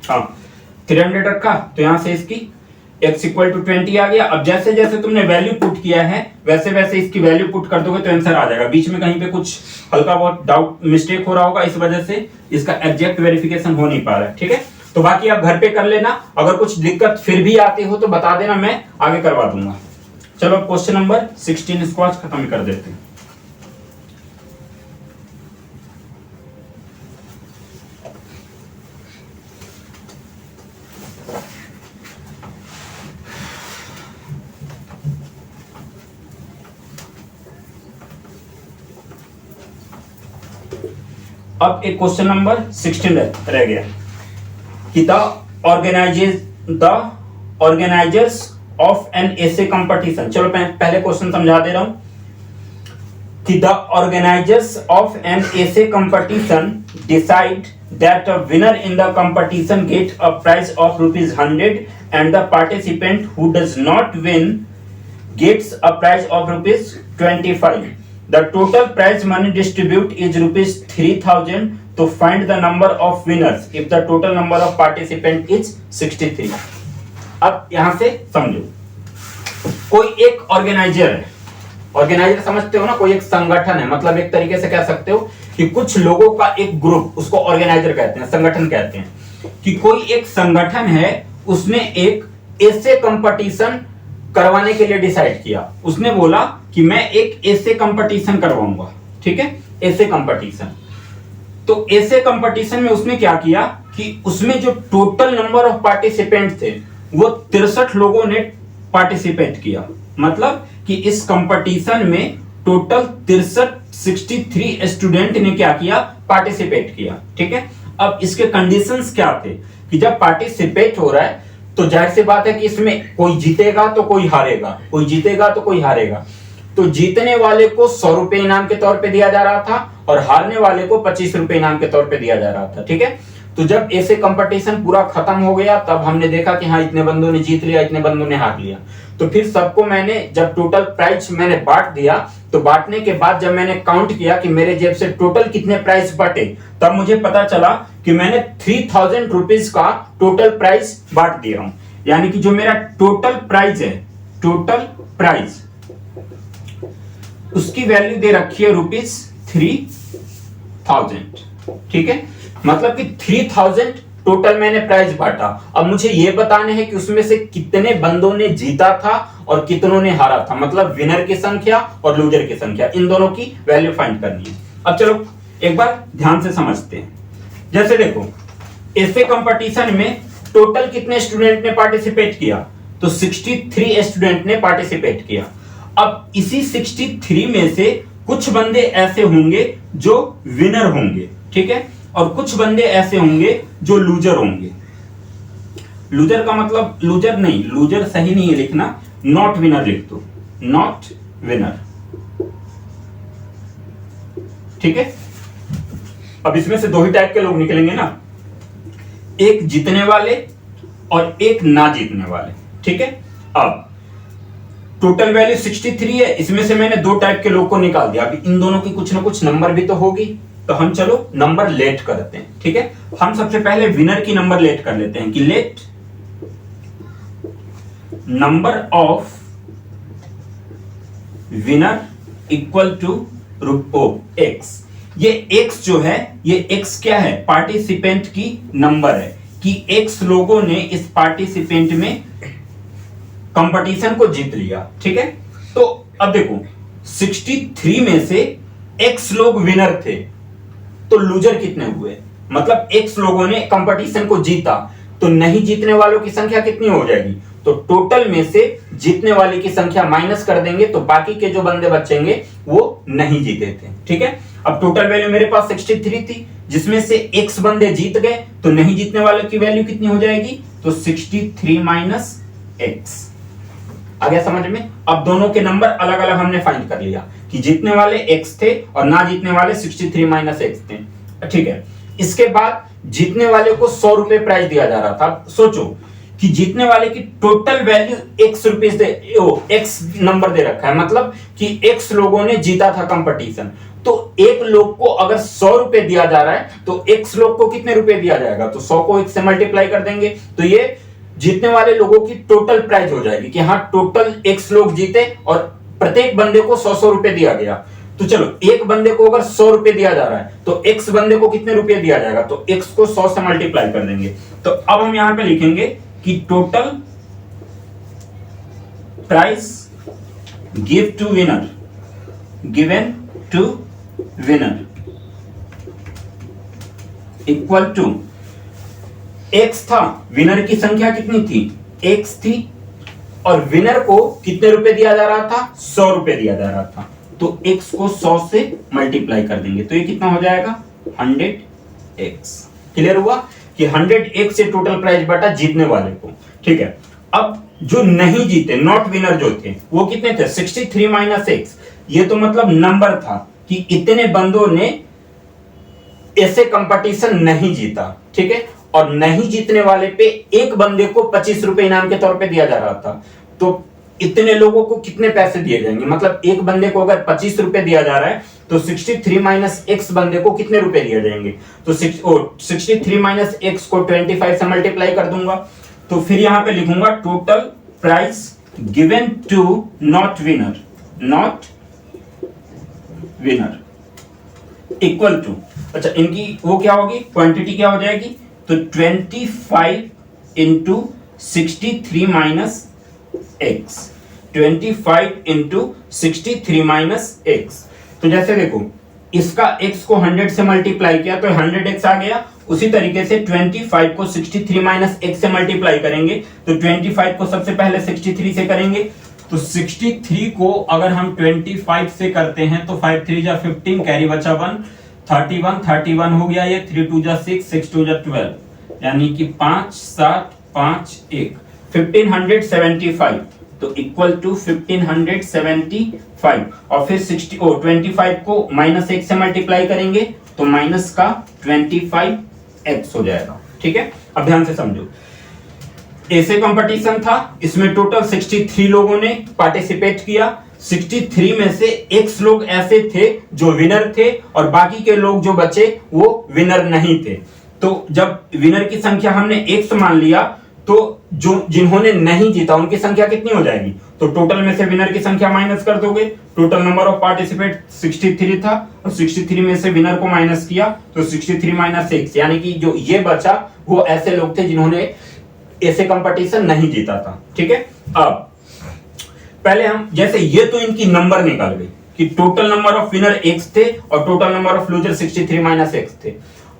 Speaker 1: हाँ 300 रखा, तो यहां से इसकी x इक्वल टू 20 आ गया। अब जैसे जैसे तुमने वैल्यू पुट किया है वैसे वैसे इसकी वैल्यू पुट कर दोगे तो आंसर आ जाएगा। बीच में कहीं पे कुछ हल्का बहुत डाउट मिस्टेक हो रहा होगा, इस वजह से इसका एग्जैक्ट वेरिफिकेशन हो नहीं पा रहा है, ठीक है। तो बाकी आप घर पे कर लेना, अगर कुछ दिक्कत फिर भी आती हो तो बता देना, मैं आगे करवा दूंगा। चलो क्वेश्चन नंबर 16 इसको आज खत्म कर देते हैं। अब एक क्वेश्चन नंबर 16 रह गया कि the organisers of an essay competition. चलो पहले क्वेश्चन समझा दे रहा हूं कि the organisers of an essay competition decide that a winner in the competition get a prize of ₹100 and the participant who does not win gets a prize of 25. The total prize money distribute is rupees 3000. To find the number of winners if the total number of participant is 63. अब यहां से समझो, कोई एक ऑर्गेनाइजर है, ऑर्गेनाइजर समझते हो ना, कोई एक संगठन है, मतलब एक तरीके से कह सकते हो कि कुछ लोगों का एक ग्रुप, उसको ऑर्गेनाइजर कहते हैं, संगठन कहते हैं। कि कोई एक संगठन है, उसने एक ऐसे कंपटीशन करवाने के लिए डिसाइड किया। उसने बोला कि मैं एक ऐसे कंपटीशन करवाऊंगा, ठीक है, ऐसे कंपटीशन। तो ऐसे कंपटीशन में उसने क्या किया कि उसमें जो टोटल नंबर ऑफ पार्टिसिपेंट थे वो 63 लोगों ने पार्टिसिपेट किया। मतलब कि इस कंपटीशन में टोटल 63 स्टूडेंट ने क्या किया, पार्टिसिपेट किया, ठीक है। अब इसके कंडीशंस क्या थे कि जब पार्टिसिपेट हो रहा है तो जाहिर सी बात है कि इसमें कोई जीतेगा तो कोई हारेगा, कोई जीतेगा तो कोई हारेगा। तो जीतने वाले को 100 रुपए इनाम के तौर पे दिया जा रहा था और हारने वाले को 25 रुपए इनाम के तौर पे दिया जा रहा था, ठीक है। तो जब ऐसे कंपटीशन पूरा खत्म हो गया तब हमने देखा कि हाँ इतने बंदों ने जीत लिया, इतने बंदों ने हार लिया। तो फिर सबको मैंने जब टोटल प्राइज मैंने बांट दिया, तो बांटने के बाद जब मैंने काउंट किया कि मेरे जेब से टोटल कितने प्राइज बटे, तब मुझे पता चला कि मैंने 3000 रुपीज का टोटल प्राइज बांट दिया हूं। यानी कि जो मेरा टोटल प्राइज है, टोटल प्राइज, उसकी वैल्यू दे रखी है ₹3000, ठीक है। मतलब कि 3000 टोटल मैंने प्राइज बांटा। अब मुझे यह बताने हैं कि उसमें से कितने बंदों ने जीता था और कितनों ने हारा था, मतलब विनर की संख्या और लूजर की संख्या, इन दोनों की वैल्यू फाइंड करनी है। अब चलो एक बार ध्यान से समझते हैं। जैसे देखो, ऐसे कंपटीशन में टोटल कितने स्टूडेंट ने पार्टिसिपेट किया, तो 63 स्टूडेंट ने पार्टिसिपेट किया। अब इसी 63 में से कुछ बंदे ऐसे होंगे जो विनर होंगे, ठीक है, और कुछ बंदे ऐसे होंगे जो लूजर होंगे। लूजर का मतलब लूजर नहीं, लूजर सही नहीं है लिखना, नॉट विनर लिख दो, नॉट विनर, ठीक है। अब इसमें से दो ही टाइप के लोग निकलेंगे ना, एक जीतने वाले और एक ना जीतने वाले, ठीक है। अब टोटल वैल्यू 63 है, इसमें से मैंने दो टाइप के लोग को निकाल दिया। अभी इन दोनों की कुछ ना कुछ नंबर भी तो होगी, तो हम चलो नंबर लेट करते हैं, ठीक है। हम सबसे पहले विनर की नंबर लेट कर लेते हैं कि let number of winner equal to x. ये x जो है, ये x क्या है, पार्टिसिपेंट की नंबर है कि x लोगों ने इस पार्टिसिपेंट में कंपटीशन को जीत लिया, ठीक है। तो अब देखो 63 में से x लोग विनर थे, तो लूजर कितने हुए, मतलब x लोगों ने कंपटीशन को जीता, तो नहीं जीतने वालों की संख्या कितनी हो जाएगी, तो टोटल में से जीतने वाले की संख्या माइनस कर देंगे, तो बाकी के जो बंदे बचेंगे वो नहीं जीते थे, ठीक है। अब टोटल वैल्यू मेरे पास 63 थी, जिसमें से x बंदे जीत गए, तो नहीं जीतने वालों की वैल्यू कितनी हो जाएगी, तो 63 माइनस x। आ गया समझ में। अब दोनों के नंबर अलग अलग हमने फाइंड कर लिया कि जीतने वाले x थे और ना जीतने वाले 63 माइनस x थे, ठीक है। इसके बाद जीतने वाले को 100 रुपए प्राइज दिया जा रहा था। सोचो कि जीतने वाले की total value x rupees x number दे रखा है, मतलब कि x लोगों ने जीता था कंपटीशन। तो एक लोग को अगर 100 रुपए दिया जा रहा है तो x लोग को कितने रुपए दिया जाएगा, तो 100 को x से मल्टीप्लाई कर देंगे, तो ये जीतने वाले लोगों की टोटल प्राइज हो जाएगी कि हाँ टोटल x लोग जीते और प्रत्येक बंदे को 100 रुपए दिया गया। तो चलो एक बंदे को अगर 100 रुपए दिया जा रहा है तो x बंदे को कितने रुपए दिया जाएगा, तो x को 100 से मल्टीप्लाई कर देंगे। तो अब हम यहां पे लिखेंगे कि total price give to winner, given to winner equal to x था, विनर की संख्या कितनी थी, x थी, और विनर को कितने रुपए दिया जा रहा था, 100 रुपए दिया जा रहा था, तो x को 100 से मल्टीप्लाई कर देंगे, तो ये कितना हो जाएगा 100x। क्लियर हुआ कि 100x से टोटल प्राइस बटा जीतने वाले को, ठीक है। अब जो नहीं जीते, नॉट विनर जो थे, वो कितने थे, 63 माइनस x। ये तो मतलब नंबर था कि इतने बंदों ने ऐसे कंपटीशन नहीं जीता, ठीक है, और नहीं जीतने वाले पे एक बंदे को 25 रुपए इनाम के तौर पे दिया जा रहा था। तो इतने लोगों को कितने पैसे दिए जाएंगे, मतलब एक बंदे को अगर 25 रुपए दिया जा रहा है तो 63 माइनस एक्स बंदे को कितने रुपए दिए जाएंगे, तो 63 माइनस एक्स को 25 से मल्टीप्लाई कर दूंगा, तो फिर यहां पे लिखूंगा total price given to not winner equal to, अच्छा इनकी वो क्या होगी, क्वांटिटी क्या हो जाएगी, तो 25 into 63 minus x, 25 into 63 minus x. तो जैसे देखो इसका x को 100 से मल्टीप्लाई किया तो 100x आ गया, उसी तरीके से 25 को 63 माइनस x से मल्टीप्लाई करेंगे तो 25 को सबसे पहले 63 से करेंगे, तो 63 को अगर हम 25 से करते हैं तो 5 3 जा 15, कैरी बचा 1, 31 हो गया, ये 3 2 जा 6, 6 2 जा 12, यानी कि 5 7 5 1 1575, तो इक्वल टू 1575, और फिर 25 को माइनस एक्स से मल्टीप्लाई करेंगे तो माइनस का 25x हो जाएगा। ठीक है, अब ध्यान से समझो, ऐसे कंपटीशन था, इसमें टोटल 63 लोगों ने पार्टिसिपेट किया, 63 में से x लोग ऐसे थे जो विनर थे और बाकी के लोग जो बचे वो विनर नहीं थे। तो जब विनर की संख्या हमने x मान लिया तो जो जिन्होंने नहीं जीता उनकी संख्या कितनी हो जाएगी, तो टोटल में से विनर की संख्या माइनस कर दोगे, टोटल नंबर ऑफ पार्टिसिपेट 63 था और 63 में से विनर को माइनस किया तो 63 माइनस 6, यानी कि जो ये बचा वो ऐसे लोग थे जिन्होंने ऐसे कंपटीशन नहीं जीता था। ठीक है, अब पहले हम जैसे ये तो इनकी नंबर निकाल गई कि total number of winner x थे और total number of loser 63 minus x थे।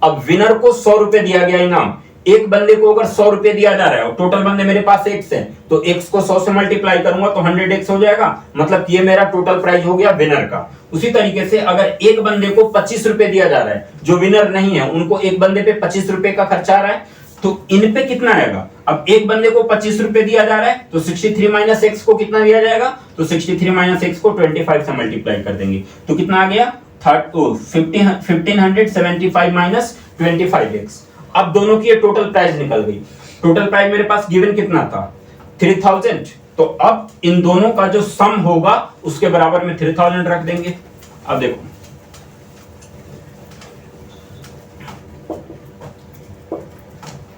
Speaker 1: अब विनर को 100 रुपए दिया गया इनाम, एक बंदे को अगर 100 रुपए दिया जा रहा है और टोटल बंदे मेरे पास x है तो x को 100 से मल्टीप्लाई करूंगा तो 100x हो जाएगा, मतलब ये मेरा टोटल प्राइस हो गया विनर का। उसी तरीके से अगर एक बंदे को 25 रुपए दिया जा रहा है, जो विनर नहीं है उनको एक बंदे पे 25 रुपए का खर्चा आ रहा है, तो इन पे कितना आएगा, अब एक बंदे को 25 रुपए दिया जा रहा है तो 63 माइनस एक्स को कितना दिया जाएगा, तो 63 माइनस एक्स को 25 से मल्टीप्लाई कर देंगे तो कितना आ गया 1575 माइनस 25x। अब दोनों की ये टोटल प्राइस निकल गई, टोटल प्राइस मेरे पास गिवन कितना था 3000, तो अब इन दोनों का जो सम होगा उसके बराबर में 3000 रख देंगे। अब देखो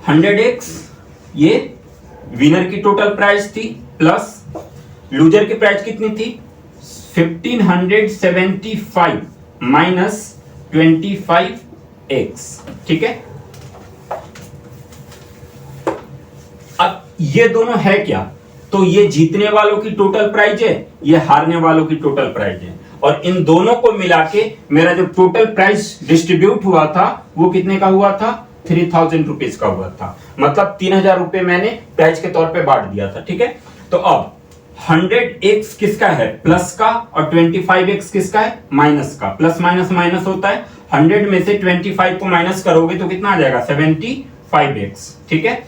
Speaker 1: 100x ये विनर की टोटल प्राइस थी प्लस लूजर की प्राइस कितनी थी 1575 माइनस 25x। ठीक है, अब ये दोनों है क्या, तो ये जीतने वालों की टोटल प्राइस है, ये हारने वालों की टोटल प्राइस है, और इन दोनों को मिला के मेरा जो टोटल प्राइस डिस्ट्रीब्यूट हुआ था वो कितने का हुआ था 3000 रुपीज का हुआ था, मतलब 3000 रुपए मैंने प्राइस के तौर पे बांट दिया था। ठीक है, तो अब 100x किसका है प्लस का और 25x किसका है माइनस का, प्लस माइनस माइनस होता है, 100 में से 25 को माइनस करोगे तो कितना आ जाएगा 75x। ठीक है,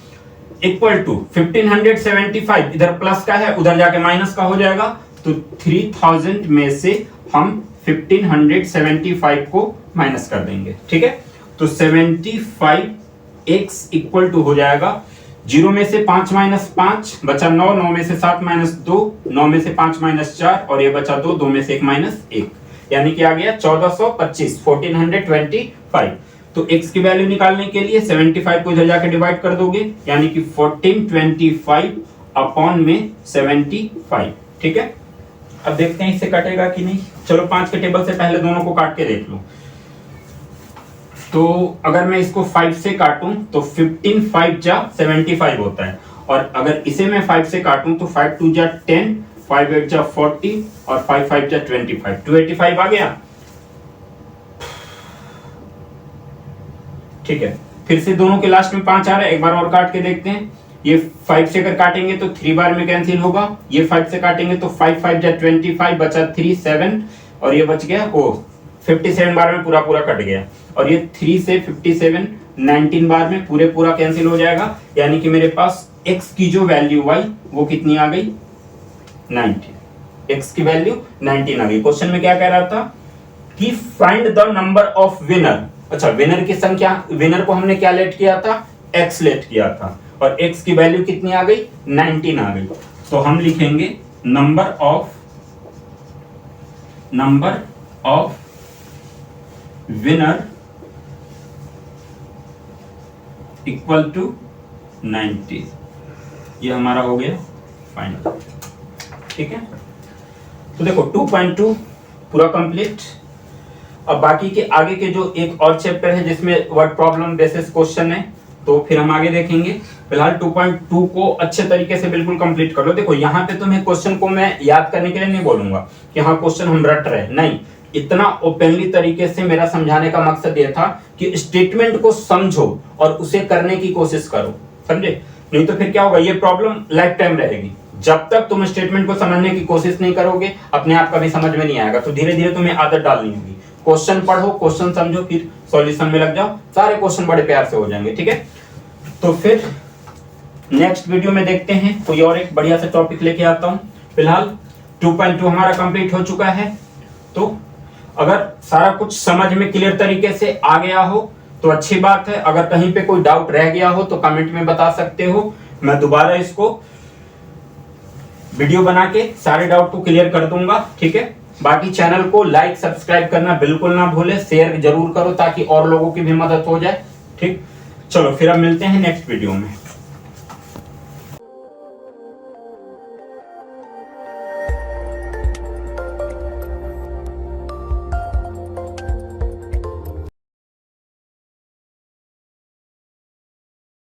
Speaker 1: इक्वल टू 1575 इधर प्लस का है उधर जाके माइनस का हो जाएगा, तो 3000 में से हम 1575 को माइनस कर देंगे। ठीक है, तो 75x इक्वल टू हो जाएगा 0 में से 5 माइनस 5 बचा 9, 9 में से 7 माइनस 2, 9 में से 5 माइनस 4 और ये बचा 2, 2 में से 1 माइनस 1, यानी कि आ गया 1425 1425। तो x की वैल्यू निकालने के लिए 75 को इधर जाके डिवाइड कर दोगे, यानी कि 1425 अपॉन में 75। ठीक है, अब देखते हैं इससे कटेगा कि नहीं। चलो 5 के टेबल से पहले दोनों को काट के देख लो। तो अगर मैं इसको 5 से काटूं तो 15 5 जा 75 होता है, और अगर इसे मैं 5 से काटूं तो 5 2 जा 10, 5 8 जा 40 और 5 5 जा 25, 285 आ गया। ठीक है, फिर से दोनों के लास्ट में 5 आ रहा है, एक बार और काट के देखते हैं। ये 5 से अगर काटेंगे तो 3 बार में कैंसिल होगा, ये 5 से काटेंगे तो 5 5 जा 25 बचा 3 7 और ये बच गया 57 बार में पूरा पूरा कट गया, और ये 3 से 57 19 बार में पूरे पूरा कैंसिल हो जाएगा, यानी कि मेरे पास x की जो वैल्यू आई वो कितनी आ गई 19, x की वैल्यू 19 आ गई। क्वेश्चन में क्या कह रहा था कि find the number of winner. अच्छा, विनर की संख्या, विनर को हमने क्या लेट किया था x लेट किया था, और x की वैल्यू कितनी आ गई 19 आ गई। तो हम लिखेंगे number of winner equal to 90। ये हमारा हो गया फाइनल। ठीक है, तो देखो 2.2 पूरा कंप्लीट। अब बाकी के आगे के जो एक और चैप्टर है जिसमें वर्ड प्रॉब्लम बेसिस क्वेश्चन है, तो फिर हम आगे देखेंगे। फिलहाल 2.2 को अच्छे तरीके से बिल्कुल कंप्लीट कर लो। देखो यहाँ पे तुम्हें क्वेश्चन को मैं याद करने के लिए नहीं बोलूंगा कि हाँ क्वेश्चन हम रट रहे, नहीं, इतना ओपनली तरीके से मेरा समझाने का मकसद यह था कि स्टेटमेंट को समझो और उसे करने की कोशिश करो, समझे? नहीं तो फिर क्या होगा, ये प्रॉब्लम लाइफ टाइम रहेगी। जब तक तुम स्टेटमेंट को समझने की कोशिश नहीं करोगे, अपने आप कभी समझ में नहीं आएगा। तो धीरे धीरे तुम्हें आदत डालनी होगी। क्वेश्चन पढ़ो, क्वेश्चन समझो, फिर सॉल्यूशन में लग जाओ, सारे क्वेश्चन बड़े प्यार से हो जाएंगे। ठीक है, तो फिर नेक्स्ट वीडियो में देखते हैं, कोई और एक बढ़िया सा टॉपिक लेके आता हूं। फिलहाल 2.2 हमारा कंप्लीट हो चुका है। तो अगर सारा कुछ समझ में क्लियर तरीके से आ गया हो तो अच्छी बात है। अगर कहीं पे कोई डाउट रह गया हो तो कमेंट में बता सकते हो, मैं दोबारा इसको वीडियो बना के सारे डाउट को क्लियर कर दूंगा। ठीक है, बाकी चैनल को लाइक सब्सक्राइब करना बिल्कुल ना भूले, शेयर जरूर करो ताकि और लोगों की भी मदद हो जाए। ठीक, चलो फिर अब मिलते हैं नेक्स्ट वीडियो में।